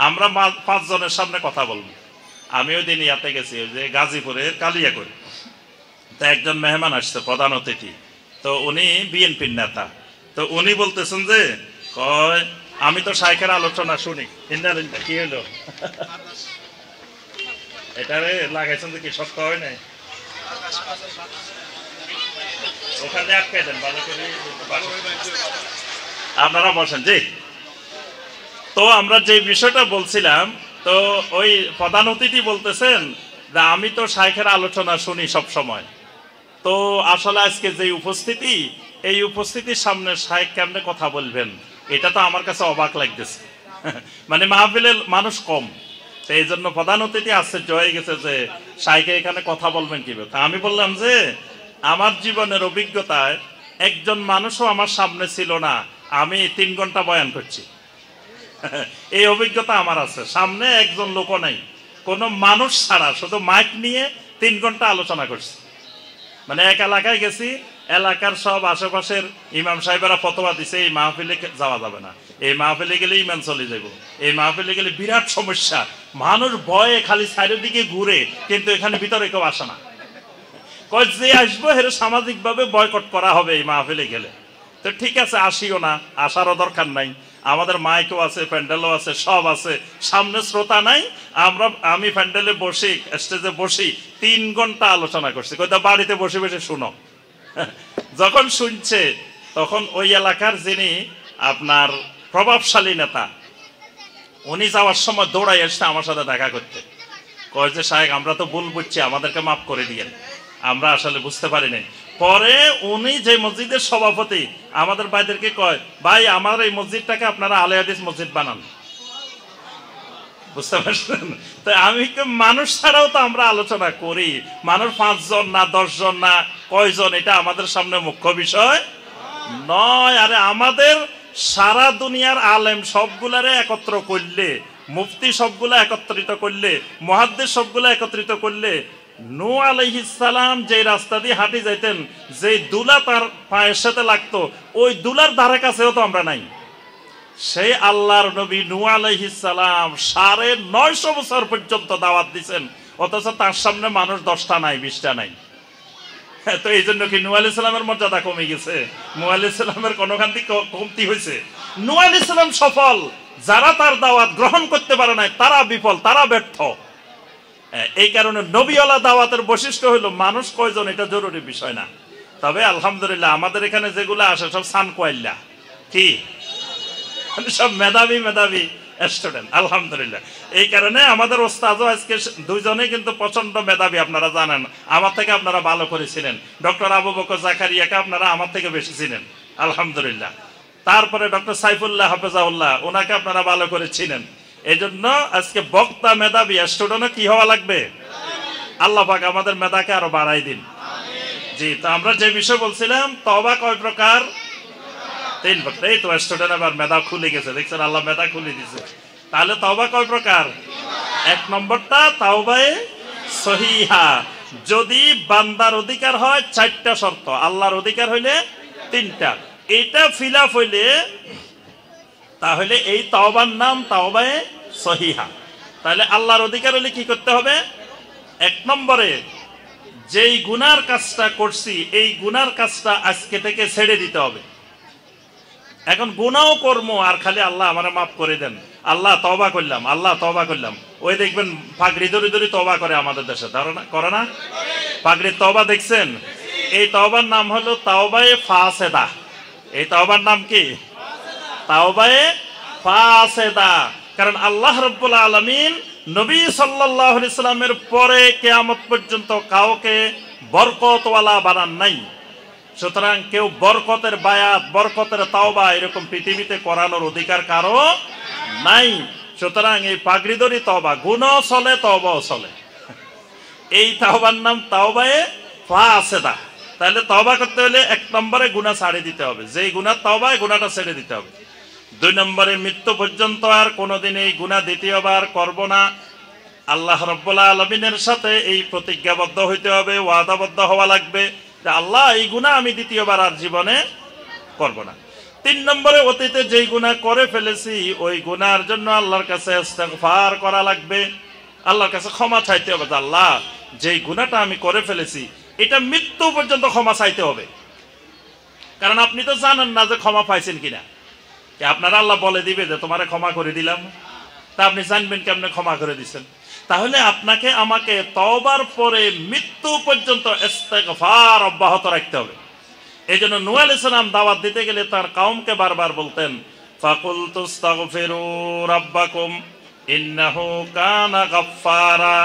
আমরা 5 জনের সামনে কথা বলবো। আমি ওই দিন ইয়াতে গেছি, ওই যে গাজীপুরের কালিয়াকৈর, তা একজন মেহমান আসছে, প্রধান অতিথি। তো উনি বিএনপির নেতা। তো উনি বলতেছেন যে কয় আমি তো শাইখের আলোচনা শুনি। কি হলো এটারে লাগাইছেন যে কি সত্য হয় নাই? ওখানে আটকাই দেন ভালো করে, আপনারা বসেন। জি, তো আমরা যে বিষয়টা বলছিলাম, তো ওই প্রধান অতিথি বলতেছেন যে আমি তো শাইখের আলোচনা শুনি সব সময়। তো আসলে আজকে যে উপস্থিতি, এই উপস্থিতির সামনে শাইখ কেমনে কথা বলবেন, এটা তো আমার কাছে অবাক লাগতেছে। মানে মাহফিলে মানুষ কম, তো এই জন্য প্রধান অতিথি আশ্চর্য হয়ে গেছে যে শাইখে এখানে কথা বলবেন কিভাবে। তা আমি বললাম যে আমার জীবনের অভিজ্ঞতায় একজন মানুষও আমার সামনে ছিল না, আমি 3 ঘন্টা বয়ান করছি। এই অভিজ্ঞতা আমার আছে। সামনে একজন লোকও নাই, কোনো মানুষ ছাড়া, শুধু মাইক নিয়ে 3 ঘন্টা আলোচনা করছি। মানে এক এলাকায় গেছি, এলাকার সব আশেপাশের ইমাম সাহেবেরা ফতোয়া দিছে এই মাহফিলে যাওয়া যাবে না, এই মাহফিলে গেলে ইমান চলে যাব, এই মাহফিলে গেলে বিরাট সমস্যা, মানুষ ভয়ে খালি চারিদিকে ঘুরে, কিন্তু এখানে ভিতরে কেউ আসে না। কয় যে আসবো হেরে সামাজিকভাবে বয়কট করা হবে এই মাহফিলে গেলে। তো ঠিক আছে, আসিও না, আসারও দরকার নাই। আমাদের মাইকও আছে, প্যান্ডেলও আছে, সব আছে, সামনে শ্রোতা নাই। আমি প্যান্ডেলে বসি, স্টেজে বসি, 3 ঘন্টা আলোচনা করছি। কোথাও বাড়িতে বসে বসে শুনো। যখন শুনছে তখন ওই এলাকার যিনি আপনার প্রভাবশালী নেতা, উনি যাওয়ার সময় দৌড়াই আসছে আমার সাথে দেখা করতে। কয় যে সাহেব আমরা তো ভুল বুঝছি, আমাদেরকে মাফ করে দিয়েন, আমরা আসলে বুঝতে পারি নাই। পরে উনি যে মসজিদের সভাপতি, আমাদের ভাইদেরকে কয় ভাই আমার এই মসজিদটাকে আপনারা আলে হাদিস মসজিদ বানান। বুঝতে পারছেন? তো আমি মানুষ ছাড়াও তো আমরা আলোচনা করি, মানুষ 5 জন না 10 জন না কয়জন এটা আমাদের সামনে মুখ্য বিষয় নয়। আরে আমাদের সারা দুনিয়ার আলেম সবগুলারে একত্র করলে, মুফতি সবগুলা একত্রিত করলে, মুহাদ্দিস সবগুলা একত্রিত করলে, নূহ আলাইহিস সালাম যে রাস্তা দিয়ে হাঁটি যাইতেন, যে দুলা তার পায়ের সাথে লাগতো, ওই দুলার ধারে কাছেও তো আমরা নাই। সেই আল্লাহর নবী নূহ আলাইহিস সালাম 950 বছর পর্যন্ত দাওয়াত দিয়েছেন, অথচ তার সামনে মানুষ 10টা নাই 20টা নাই। তো এই জন্য কি নূহ আলাইহিস সালামের মর্যাদা কমে গেছে? নূহ আলাইহিস সালামের কোনখান থেকে কমতি হয়েছে? নূহ আলাইহিস সালাম সফল, যারা তার দাওয়াত গ্রহণ করতে পারে নাই তারা বিফল, তারা ব্যর্থ। এই কারণে নবীওয়ালা দাওয়াতের বৈশিষ্ট্য হলো মানুষ কয়জন এটা জরুরি বিষয় না। তবে আলহামদুলিল্লাহ আমাদের এখানে যেগুলো আসে সব সান কোয়াইল্লা, কি সব মেধাবী স্টুডেন্ট আলহামদুলিল্লাহ। এই কারণে আমাদের ওস্তাদও আজকে 2 জনেই কিন্তু প্রচন্ড মেধাবী, আপনারা জানেন। আমার থেকে আপনারা ভালো করেছিলেন। ডক্টর আবু বকর জাকারিয়াকে আপনারা আমার থেকে বেশি ছিলেন আলহামদুলিল্লাহ। তারপরে ডক্টর সাইফুল্লাহ হাফেজাউল্লাহ, ওনাকে আপনারা ভালো করেছিলেন। এই জন্য আজকে বক্তা মেধাবী, স্টুডেন্টও কি হওয়া লাগবে? আল্লাহ পাক আমাদের মেধাকে আরো বাড়াই দিন। জি, তো আমরা যে বিষয় বলছিলাম, তওবা কয় প্রকার? 3 প্রকার। এই তো স্টুডেন্ট আবার মেধা খুলে গেছে, দেখছেন আল্লাহ মেধা খুলে দিছে। তাহলে তওবা কয় প্রকার? 1 নম্বরটা তাওবায়ে সহিহা। যদি বান্দার অধিকার হয় 4টা শর্ত, আল্লাহর অধিকার হইলে 3টা। এটা ফিল আপ হইলে তাহলে এই তাওবার নাম তাওবায়ে সহিহা। তাহলে আল্লাহর অধিকার হলে কি করতে হবে? 1 নম্বরে যেই গুনার কাজটা করছি এই গুনার কাজটা আজকে থেকে ছেড়ে দিতে হবে। এখন গুনাও কর্ম আর খালি আল্লাহ আমারে মাফ করে দেন, আল্লাহ তওবা করলাম, আল্লাহ তওবা করলাম। ওই দেখবেন পাগড়ি ধরে ধরে তওবা করে আমাদের দেশে, করে না? পাগড়ির তওবা দেখছেন? এই তওবার নাম হলো তাওবায়ে ফাসেদা। এই তওবার নাম কি? তাওবায়ে ফাসেদা। কারণ আল্লাহ রাব্বুল আলামিন নবী সাল্লাল্লাহু আলাইহি সাল্লামের পরে কিয়ামত পর্যন্ত কাউকে বরকতওয়ালা বানান নাই। সুতরাং কেউ বরকতের বায়াত, বরকতের তাওবা এরকম পৃথিবীতে করানোর অধিকার কারো নাই। সুতরাং এই পাগড়িদরি তওবা, গুনাহ চলে তওবাও চলে। এই তাওবার নাম তাওবায়ে ফাসেদা। তাহলে তওবা করতে হলে 1 নম্বরে গুনাহ ছেড়ে দিতে হবে, যেই গুনাহ তওবা এই গুনাহটা ছেড়ে দিতে হবে। 2 নম্বরে মৃত্যু পর্যন্ত আর কোনোদিন এই গুনাহ দ্বিতীয়বার করব না। আল্লাহ রাব্বুল আলামিনের সাথে এই প্রতিজ্ঞাবদ্ধ হইতে হবে, ওয়াদাবদ্ধ হওয়া লাগবে যে আল্লাহ এই গুনাহ আমি দ্বিতীয়বার আর জীবনে করব না। 3 নম্বরে অতীতে যেই গুনাহ করে ফেলেছি ওই গুনাহর জন্য আল্লাহর কাছে ইস্তিগফার করা লাগবে, আল্লাহর কাছে ক্ষমা চাইতে হবে। আল্লাহ যেই গুনাহটা আমি করে ফেলেছি এটা মৃত্যু পর্যন্ত ক্ষমা চাইতে হবে। কারণ আপনি তো জানেন না যে ক্ষমা পাইছেন কিনা। আপনারা আল্লাহ বলে দিবে যে তোমারে ক্ষমা করে দিলাম, তা আপনি জানবেন কেমনে ক্ষমা করে দিচ্ছেন? তাহলে আপনাকে আমাকে তওবার পরে মৃত্যু পর্যন্ত ইস্তিগফার অব্যাহত রাখতে হবে। এই জন্য নূহ আলাইহিস সালাম দাওয়াত দিতে গেলে তার কওমকে বারবার বলতেন, ফাকুলতু আস্তাগফিরু রাব্বাকুম ইন্নাহু কানা গাফফারা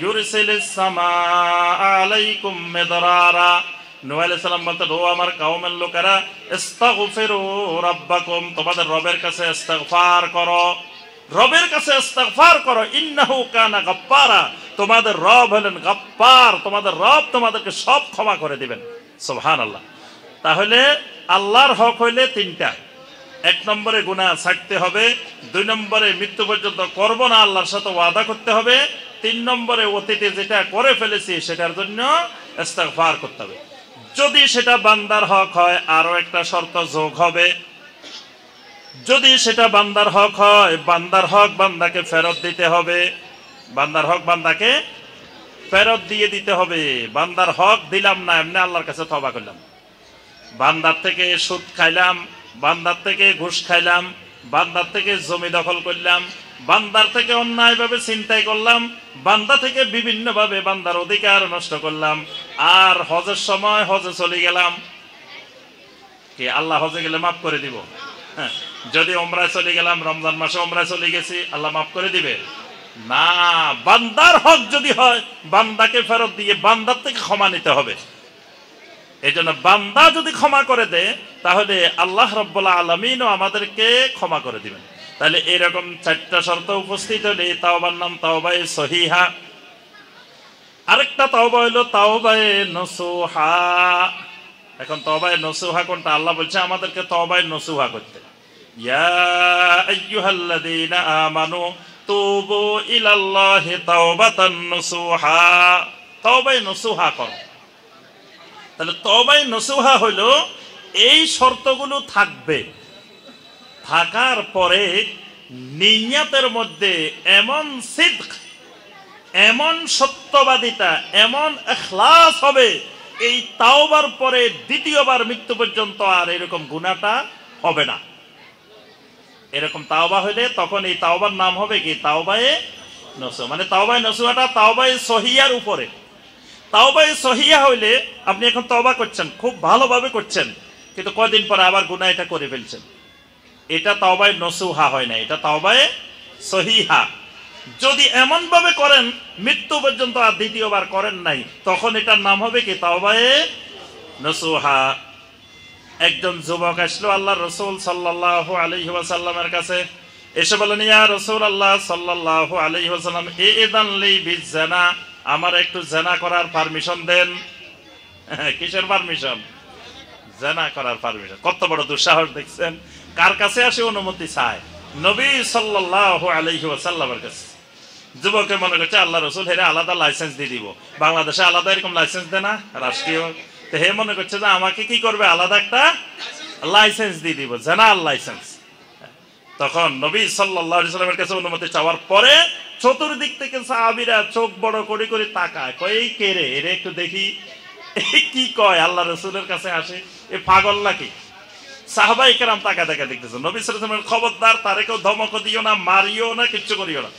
ইউরসিলিস সামাআ আলাইকুম মিদরারা। নূহ আলাইহিস সালাম বলতেন, ও আমার কওমের লোকেরা, ইস্তাগফিরু রাব্বাকুম, তোমাদের রবের কাছে ইস্তিগফার করো, রবের কাছে ইস্তিগফার করো। ইন্নাহু কানা গাফফারা, তোমাদের রব হলেন গাফফার, তোমাদের রব তোমাদেরকে সব ক্ষমা করে দিবেন। সুবহানাল্লাহ। তাহলে আল্লাহর হক হইলে 3টা। 1 নম্বরে গুনাহ ছাড়তে হবে, 2 নম্বরে মৃত্যু পর্যন্ত করব না আল্লাহর সাথে ওয়াদা করতে হবে, 3 নম্বরে অতীতে যেটা করে ফেলেছি সেটার জন্য ইস্তিগফার করতে হবে। যদি সেটা বান্দার হক হয় আরো একটা শর্ত যোগ হবে। যদি সেটা বান্দার হক হয়, বান্দার হক বান্দাকে ফেরত দিতে হবে, বান্দার হক বান্দাকে ফেরত দিয়ে দিতে হবে। বান্দার হক দিলাম না, এমনি আল্লাহর কাছে তওবা করলাম, বান্দার থেকে সুদ খাইলাম, বান্দার থেকে ঘুষ খাইলাম, বান্দার থেকে জমি দখল করলাম, বান্দার থেকে অন্যায়ভাবে ছিনতাই করলাম, বান্দা থেকে বিভিন্নভাবে বান্দার অধিকার নষ্ট করলাম, আর হজের সময় হজে চলে গেলাম, কি আল্লাহ হজে গেলে মাফ করে দিব? হ্যাঁ, যদি ওমরায় চলে গেলাম, রমজান মাসে ওমরায় চলে গেছি, আল্লাহ মাফ করে দিবে না। বান্দার হক যদি হয় বান্দাকে ফেরত দিয়ে বান্দার থেকে ক্ষমা নিতে হবে। এই জন্য বান্দা যদি ক্ষমা করে দেয় তাহলে আল্লাহ রাব্বুল আলামিনও আমাদেরকে ক্ষমা করে দিবেন। তাহলে এরকম 4টা শর্ত উপস্থিত হলে তাওবার নাম তাওবায়ে সহিহা। আরেকটা তাওবা হলো তাওবায়ে নসুহা। এখন তাওবায়ে নসুহা কোনটা? আল্লাহ বলছে আমাদেরকে তাওবায়ে নসুহা করতে, ইয়া আইয়ুহাল্লাযীনা আমানু তুবু ইলাল্লাহি তাওবাতান নসুহা, তাওবায়ে নসুহা করো। তাহলে তাওবায়ে নসুহা হলো এই শর্তগুলো থাকবে, থাকার পরে নিয়তের মধ্যে এমন সিদক, এমন সত্যবাদিতা, এমন ইখলাস হবে এই তাওবার পরে দ্বিতীয়বার মৃত্যু পর্যন্ত আর এরকম গুনাহটা হবে না। এরকম তাওবা হইলে তখন এই তাওবার নাম হবে কি? তাওবায়ে নসুহা। মানে তাওবায়ে নসুহাটা তাওবায়ে সহিয়ার উপরে। তাওবায়ে সহিয়া হইলে আপনি এখন তওবা করছেন, খুব ভালোভাবে করছেন, কিন্তু কয়দিন পরে আবার গুনাহ এটা করে ফেলছেন, এটা তাওবায়ে নসুহা হয় না, এটা তাওবায়ে সহিহা। যদি এমন ভাবে করেন মৃত্যু পর্যন্ত আর দ্বিতীয়বার করেন নাই, তখন এটার নাম হবে কি? তাওবায়ে নসুহা। একজন যুবক আসলো আল্লাহ রাসূল সাল্লাল্লাহু আলাইহি ওয়াসাল্লামের কাছে, এসে বলেন, ইয়া রাসূলুল্লাহ সাল্লাল্লাহু আলাইহি ওয়াসাল্লাম, ইযান লি বিজ্জানা, আমার একটু জিনা করার পারমিশন দেন। কিসের পারমিশন? জিনা করার পারমিশন। কত বড় দুঃসাহস দেখছেন! কার কাছে আসে অনুমতি চায়? নবী সাল্লাল্লাহু আলাইহি ওয়াসাল্লামের কাছে। যুবকে মনে করছে আল্লাহ রাসূল হেরে আলাদা লাইসেন্স দিয়ে দিব, বাংলাদেশে আলাদা এরকম লাইসেন্স দেয় না রাষ্ট্রীয়, তো হে মনে করছে যে আমাকে কি করবে, আলাদা একটা লাইসেন্স দিয়ে দিব, জেনারেল লাইসেন্স। তখন নবী সাল্লাল্লাহু আলাইহি ওয়াসাল্লামের কাছে অনুমতি চাওয়ার পরে চতুর্দিক থেকে সাহাবীরা চোখ বড় করে করে তাকায়, কয় এই কে রে, এরে একটু দেখি কি কয়, আল্লাহ রাসূলের কাছে আসে, এ পাগল নাকি? সাহাবায়ে কেরাম তাকা তাকা দেখতেছে। নবী সাল্লাল্লাহু আলাইহি ওয়াসাল্লাম, খবরদার তারে কেউ ধমক দিও না, মারিও না, কিচ্ছু করিও না,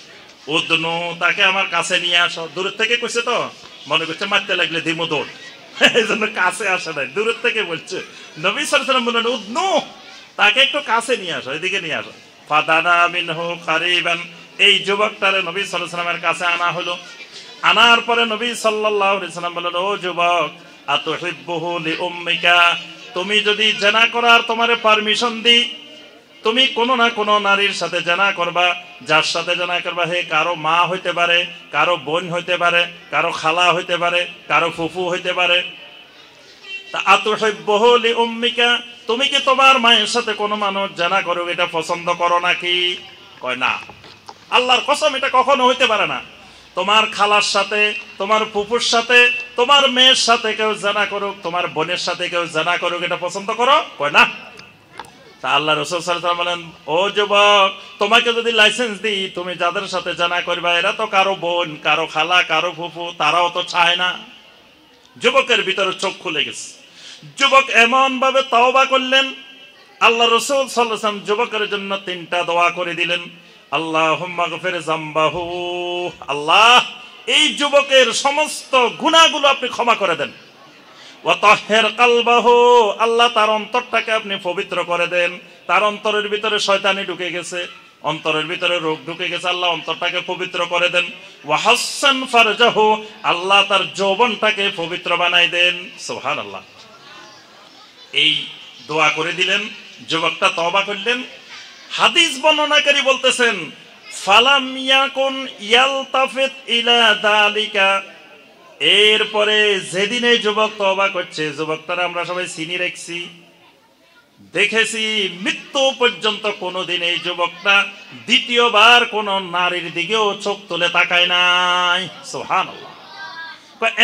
উদনু, তাকে আমার কাছে নিয়ে আসো। দূরের থেকে কইছে তো, মনে করছে মারতে লাগলে দিমু দৌড়, এই জন্য কাছে আসে নাই, দূরের থেকে বলছে। নবী সাল্লাল্লাহু আলাইহি ওয়াসাল্লাম বললেন, উদনু, তাকে একটু কাছে নিয়ে আসো, এদিকে নিয়ে আসো। ফাদানা মিনহু কারিবান, এই যুবকটারে নবী সাল্লাল্লাহু আলাইহি ওয়াসাল্লামের কাছে আনা হলো। আনার পরে নবী সাল্লাল্লাহু আলাইহি ওয়াসাল্লাম বললেন, ও যুবক, আতুহিব্বুহু লিউম্মিকা, তুমি যদি জিনা করার তোমারে পারমিশন দিই, তুমি কোনো না কোনো নারীর সাথে জিনা করবা, যার সাথে জিনা করবা হে কারো মা হইতে পারে, কারো বোন হইতে পারে, কারো খালা হইতে পারে, কারো ফুফু হইতে পারে। তা আতুহিব্বুহু লিউম্মিকা, তুমি কি তোমার মায়ের সাথে কোনো মানুষ জিনা করুক এটা পছন্দ করো নাকি? কয় না, আল্লাহর কসম এটা কখনো হইতে পারে না। তোমার খালার সাথে, তোমার ফুফুর সাথে, তোমার মেয়ের সাথে কেউ জিনা করুক, তোমার বোনের সাথে কেউ জিনা করুক এটা পছন্দ করো? কয় না। তা আল্লাহ রাসূল সাল্লাল্লাহু আলাইহি ওয়াসাল্লাম বলেন, ও যুবক, তোমাকে যদি লাইসেন্স দিই, তুমি যাদের সাথে জিনা করবা এরা তো কারো বোন, কারো খালা, কারো ফুফু, তারাও তো চায় না। যুবকের ভিতরে চোখ খুলে গেছে। যুবক এমন ভাবে তওবা করলেন, আল্লাহ রাসূল সাল্লাল্লাহু আলাইহি ওয়াসাল্লাম যুবকের জন্য 3টা দোয়া করে দিলেন। আল্লাহুম্মা গফির যামবাহু, আল্লাহ এই যুবকের সমস্ত গুনাহগুলো আপনি ক্ষমা করে দেন। ওয়া তাহহির কলবাহু, আল্লাহ তার অন্তরটাকে আপনি পবিত্র করে দেন। তার অন্তরের ভিতরে শয়তানি ঢুকে গেছে, অন্তরের ভিতরে রোগ ঢুকে গেছে, আল্লাহ অন্তরটাকে পবিত্র করে দেন। ওয়া হাসান ফারজাহু, আল্লাহ তার যৌবনটাকে পবিত্র বানাই দেন। সুবহানাল্লাহ। এই দোয়া করে দিলেন, যুবকটা তওবা করলেন। হাদিস বর্ণনাকারী বলতেছেন, ফালাম ইয়াকুন ইয়ালতাফিত ইলা যালিকা, এরপরে যেদিন এই যুবক তওবা করছে, যুবকটারা আমরা সবাই চিনি রাখছি, দেখেছি, মৃত্যু পর্যন্ত কোনোদিন এই যুবকটা দ্বিতীয়বার কোন নারীর দিকেও চোখ তুলে তাকায় নাই। সুবহানাল্লাহ।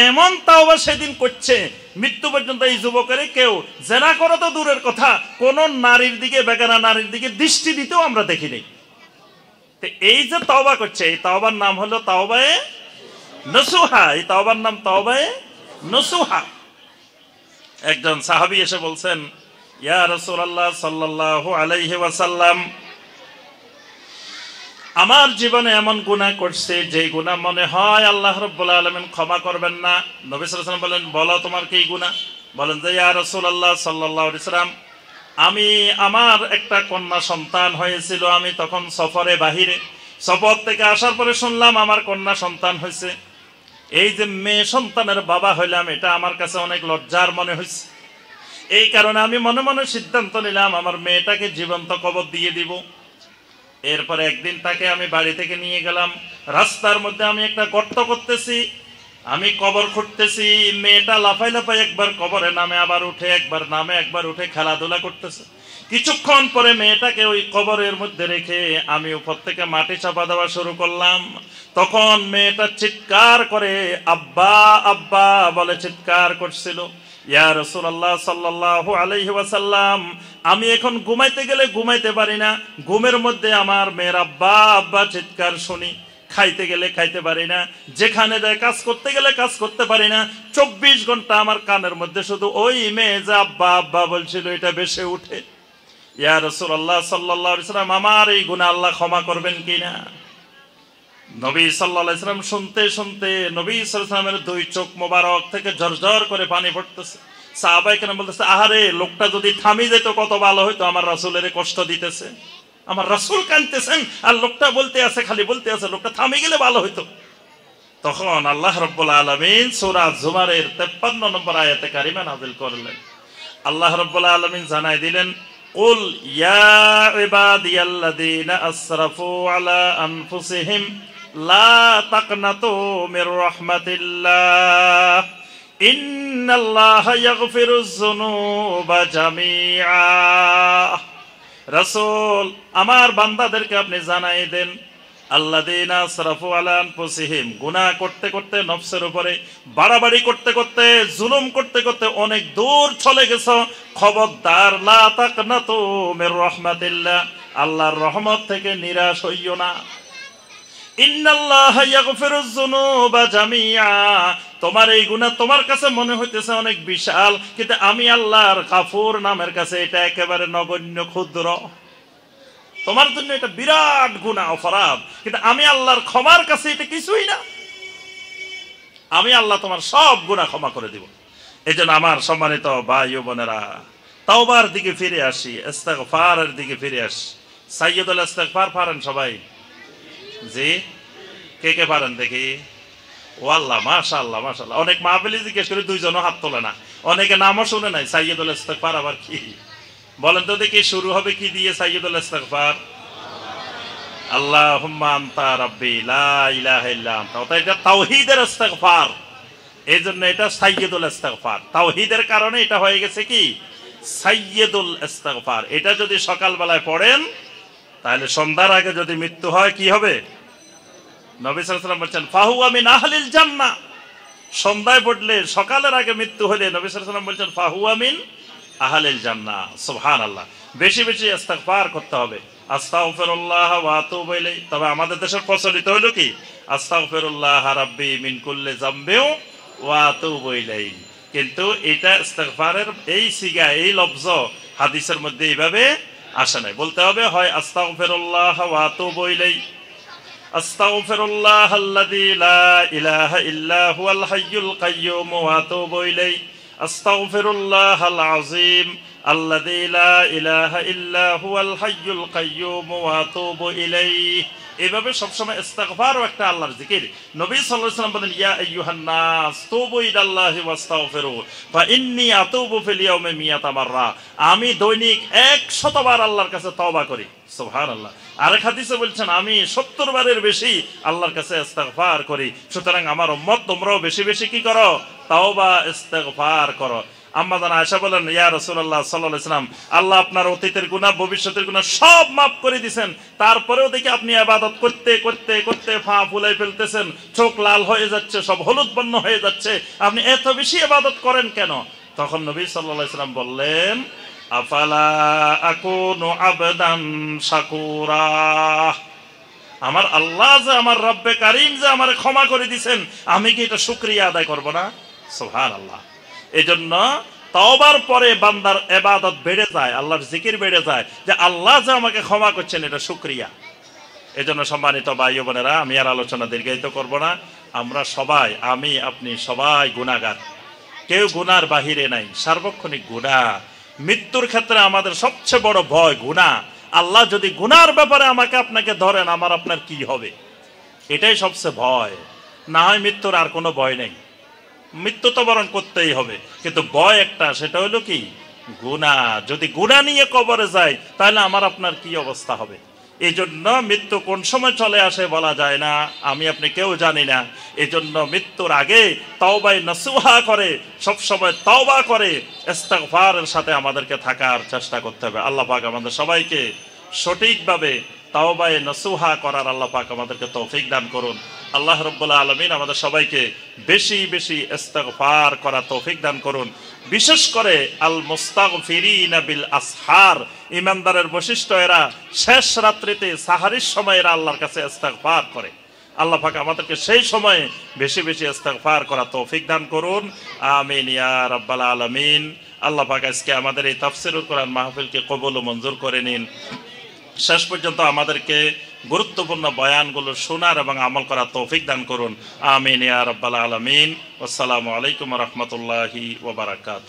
এমন তাওবা সেদিন করছে, মৃত্যু পর্যন্ত এই যুবকের কেউ জিনা করা তো দূরের কথা, কোন নারীর দিকে, বেগানা নারীর দিকে দৃষ্টি দিতেও আমরা দেখিনি। তো এই যে তওবা করছে, এই তওবার নাম হলো তাওবায়ে নসুহা। এই তওবার নাম তাওবায়ে নসুহা। একজন সাহাবী এসে বলছেন, ইয়া রাসূলুল্লাহ সাল্লাল্লাহু আলাইহি ওয়াসাল্লাম, আমার জীবনে এমন গুনাহ করছে যে গুনাহ মনে হয় আল্লাহ রাব্বুল আলামিন ক্ষমা করবেন না। নবী সাল্লাল্লাহু আলাইহি ওয়াসাল্লাম বলেন, বলো তোমার কি গুনাহ? বলেন যে, ইয়া রাসূলুল্লাহ সাল্লাল্লাহু আলাইহি ওয়াসাল্লাম, আমার একটা কন্যা সন্তান হয়েছিল, আমি তখন সফরে বাহিরে, সফর থেকে আসার পরে শুনলাম আমার কন্যা সন্তান হয়েছে। এই যে মেয়ে সন্তানের বাবা হইলাম, এটা আমার কাছে অনেক লজ্জার মনে হয়েছে। এই কারণে আমি মনে মনে সিদ্ধান্ত নিলাম আমার মেয়েটাকে জীবন্ত কবর দিয়ে দিব। এরপরে একদিন তাকে আমি বাড়ি থেকে নিয়ে গেলাম, রাস্তার মধ্যে আমি একটা গর্ত করতেছি, আমি কবর খুঁড়তেছি, মেয়েটা লাফাই লাফাই একবার কবরে নামে আবার উঠে, একবার নামে একবার উঠে খেলাধুলা করতেছে। কিছুক্ষণ পরে মেয়েটাকে ওই কবরের মধ্যে রেখে আমি উপর থেকে মাটি চাপা দেওয়া শুরু করলাম। তখন মেয়েটা চিৎকার করে আব্বা আব্বা বলে চিৎকার করছিল। ইয়া রাসূলুল্লাহ সাল্লাল্লাহু আলাইহি ওয়াসাল্লাম, আমি এখন ঘুমাইতে গেলে ঘুমাইতে পারি না, ঘুমের মধ্যে আমার মেয়ের আব্বা আব্বা চিৎকার শুনি, খাইতে গেলে খাইতে পারি না, যেখানে যায় কাজ করতে গেলে কাজ করতে পারি না, 24 ঘন্টা আমার কানের মধ্যে শুধু ওই মেয়ে যে আব্বা আব্বা বলছিল এটা ভেসে উঠে। ইয়া রাসূলুল্লাহ সাল্লাল্লাহু আলাইহি ওয়াসাল্লাম, আমার এই গুনাহ আল্লাহ ক্ষমা করবেন কিনা? নবী সাল্লাল্লাহু আলাইহি ওয়াসাল্লাম শুনতে শুনতে নবী সাল্লাল্লাহু আলাইহি ওয়াসাল্লামের দুই চোখ মোবারক থেকে ঝরঝর করে পানি পড়তেছে। সাহাবায়ে কেরাম বলতেছে, আহারে লোকটা যদি থামি যেত কত ভালো হইতো, আমার রাসূলের কষ্ট দিতেছে, আমার রাসূল কাঁদতেছেন আর লোকটা বলতে আছে, খালি বলতে আছে, লোকটা থামে গেলে ভালো হইতো। তখন আল্লাহ রাব্বুল আলামিন সূরা জুমারের 53 নম্বর আয়াতে কারিমা নাযিল করলেন। আল্লাহ রাব্বুল আলামিন জানাই দিলেন, কুল ইয়া ইবাদিয়াল্লাযীনা আসরাফু আলা আনফুসিহিম লা তাকনাতু মির রাহমাতিল্লাহ ইন্নাল্লাহা ইয়াগফিরুয যুনুবা জামিআ। রাসূল, আমার বান্দাদেরকে আপনি জানাই দেন, আল্লাযীনা আসরাফু আলা আনফুসিহিম, গুনাহ করতে করতে নফসের উপরে বাড়াবাড়ি করতে করতে জুলুম করতে করতে অনেক দূর চলে গেছো, খবরদার লা তাকনাতু মির রাহমাতিল্লাহ, আল্লাহর রহমত থেকে নিরাশ হইও না। ইন্নাল্লাহা ইয়াগফিরুয যুনুবা জামিআ, তোমার এই গুনাহ তোমার কাছে মনে হইতেছে অনেক বিশাল, কিন্তু আমি আল্লাহর গাফুর নামের কাছে এটা একেবারে নগণ্য ক্ষুদ্র। তোমার জন্য এটা বিরাট গুনাহ অপরাধ, কিন্তু আমি আল্লাহর ক্ষমার কাছে এটা কিছুই না। আমি আল্লাহ তোমার সব গুনাহ ক্ষমা করে দিব। এজন্য আমার সম্মানিত ভাই ও বোনেরা, তাওবার দিকে ফিরে আসি, ইস্তিগফারের দিকে ফিরে আসি। সাইয়্যিদুল ইস্তিগফার পারেন সবাই? জি, কে কে পারেন দেখি? ও আল্লাহ, মাশাআল্লাহ মাশাআল্লাহ। অনেক মাহফিলে জিজ্ঞেস করে দুইজনও হাত তোলে না, অনেকে নামও শুনে নাই। সাইয়্যিদুল ইস্তিগফার আবার কি বলেন তো দেখি? শুরু হবে কি দিয়ে সাইয়্যিদুল ইস্তিগফার? আল্লাহুম্মা আনতা রাব্বি লা ইলাহা ইল্লা আনতা। এটা তাওহীদের ইস্তিগফার, এইজন্য এটা সাইয়্যিদুল ইস্তিগফার। তাওহীদের কারণে এটা হয়ে গেছে কি সাইয়্যিদুল ইস্তিগফার। এটা যদি সকালবেলায় পড়েন তাহলে সন্ধ্যার আগে যদি মৃত্যু হয় কি হবে? নবী সাল্লাল্লাহু আলাইহি ওয়াসাল্লাম বলেন ফাহুয়া মিন আহলিল জান্নাহ। সন্ধ্যায় পড়লে সকালের আগে মৃত্যু হলে নবী সাল্লাল্লাহু আলাইহি ওয়াসাল্লাম বলেন ফাহুয়া মিন আহলিল জান্নাহ। সুবহানাল্লাহ। বেশি বেশি ইস্তিগফার করতে হবে। আস্তাগফিরুল্লাহ ওয়া আতুবু ইলাইহি। তবে আমাদের দেশের প্রচলিত হলো কি আস্তাগফিরুল্লাহ রাব্বি মিন কুল্লি যামবি ওয়া আতুবু ইলাইহি, কিন্তু এটা ইস্তিগফারের এই সিগা এই লফজ হাদিসের মধ্যে এইভাবে আসে নাই। বলতে হবে হয় আস্তাগফিরুল্লাহ ওয়া আতুবু ইলাইহি, আস্তাগফিরুল্লাহ আল্লাযী লা ইলাহা ইল্লা হুয়াল হাইয়ুল কাইয়্যুম ওয়া আতুবু ইলাইহি, আস্তাগফিরুল্লাহাল আযীম আল্লাযী লা ইলাহা ইল্লা হুয়াল হাইয়ুল কাইয়্যুম ওয়া আতুবু ইলাইহি। এইভাবে সবসময় ইস্তিগফারও একটা আল্লাহর জিকির। নবী সাল্লাল্লাহু আলাইহি ওয়াসাল্লাম বলেন ইয়া আইয়ুহান নাস তুবু ইলাল্লাহি ওয়াস্তাগফিরু ফা ইন্নী আতুবু ফিল ইয়াউমি মিয়াতা মাররা। আমি দৈনিক 100 বার আল্লাহর কাছে তওবা করি। সুবহানাল্লাহ। আরেক হাদিসে বলছেন আমি 70 বারের বেশি আল্লাহর কাছে ইস্তিগফার করি। সুতরাং আমার উম্মত তোমরাও বেশি বেশি কি করো? তওবা ইস্তিগফার করো। আম্মা জান আয়েশা বলেন ইয়া রাসূলুল্লাহ সাল্লাল্লাহু আলাইহি ওয়াসাল্লাম, আল্লাহ আপনার অতীতের গুনাহ ভবিষ্যতের গুনাহ সব মাফ করে দিয়েছেন, তারপরেও দেখি আপনি ইবাদত করতে করতে করতে পা ফুলাই ফেলতেছেন, চোখ লাল হয়ে যাচ্ছে, সব হলুদ বর্ণ হয়ে যাচ্ছে, আপনি এত বেশি ইবাদত করেন কেন? তখন নবী সাল্লাল্লাহু আলাইহি ওয়াসাল্লাম বললেন আফালা আকুনু আবদান শাকুরা। আমার আল্লাহ যে আমার রব্বে কারীম যে আমারে ক্ষমা করে দিয়েছেন, আমি কি এটা শুকরিয়া আদায় করব না? সুবহানাল্লাহ। এজন্য তওবার পরে বান্দার ইবাদত বেড়ে যায়, আল্লাহর জিকির বেড়ে যায়, যে আল্লাহ যে আমাকে ক্ষমা করছেন এটা শুকরিয়া। এজন্য সম্মানিত ভাই ও বোনেরা, আমি আর আলোচনা দীর্ঘায়িত করব না। আমরা সবাই, আমি আপনি সবাই গুনাহগার, কেউ গুনার বাহিরে নাই, সার্বক্ষণিক গুনাহ। মৃত্যুর ক্ষেত্রে আমাদের সবচেয়ে বড় ভয় গুনাহ। আল্লাহ যদি গুনার ব্যাপারে আমাকে আপনাকে ধরেন, আমার আপনার কি হবে? এটাই সবচেয়ে ভয়। না হয় মৃত্যুর আর কোনো ভয় নেই, মৃত্যু তো বরণ করতেই হবে, কিন্তু ভয় একটা, সেটা হলো কি গুনাহ। যদি গুনাহ নিয়ে কবরে যায় তাহলে আমার আপনার কি অবস্থা হবে? এই জন্য মৃত্যু কোন সময় চলে আসে বলা যায় না, আমি আপনি কেউ জানি না। এই জন্য মৃত্যুর আগে তাওবায়ে নসুহা করে, সবসময় তাওবা করে ইস্তিগফারের সাথে আমাদেরকে থাকার চেষ্টা করতে হবে। আল্লাহ পাক আমাদের সবাইকে সঠিকভাবে তাওবায়ে নসুহা করার আল্লাহ পাক আমাদেরকে তৌফিক দান করুন। আল্লাহ রাব্বুল আলামিন আমাদের সবাইকে বেশি বেশি ইস্তিগফার করার তৌফিক দান করুন। বিশেষ করে আল মুস্তাগফিরিনা বিল আসহার, ইমানদারের বৈশিষ্ট্য এরা শেষ রাত্রিতে সাহারির সময় এরা আল্লাহর কাছে ইস্তিগফার করে। আল্লাহ পাক আমাদেরকে সেই সময়ে বেশি বেশি ইস্তিগফার করার তৌফিক দান করুন। আমিন ইয়া রাব্বাল আলামিন। আল্লাহ পাক আজকে আমাদের এই তাফসীরুল কোরআন মাহফিলকে কবুল ও মঞ্জুর করে নিন। শেষ পর্যন্ত আমাদেরকে গুরুত্বপূর্ণ বয়ানগুলো শোনার এবং আমল করার তৌফিক দান করুন। আমিন ইয়া রাব্বাল আলামিন। আসসালামু আলাইকুম ওয়া রাহমাতুল্লাহি ওয়া বারাকাতুহু।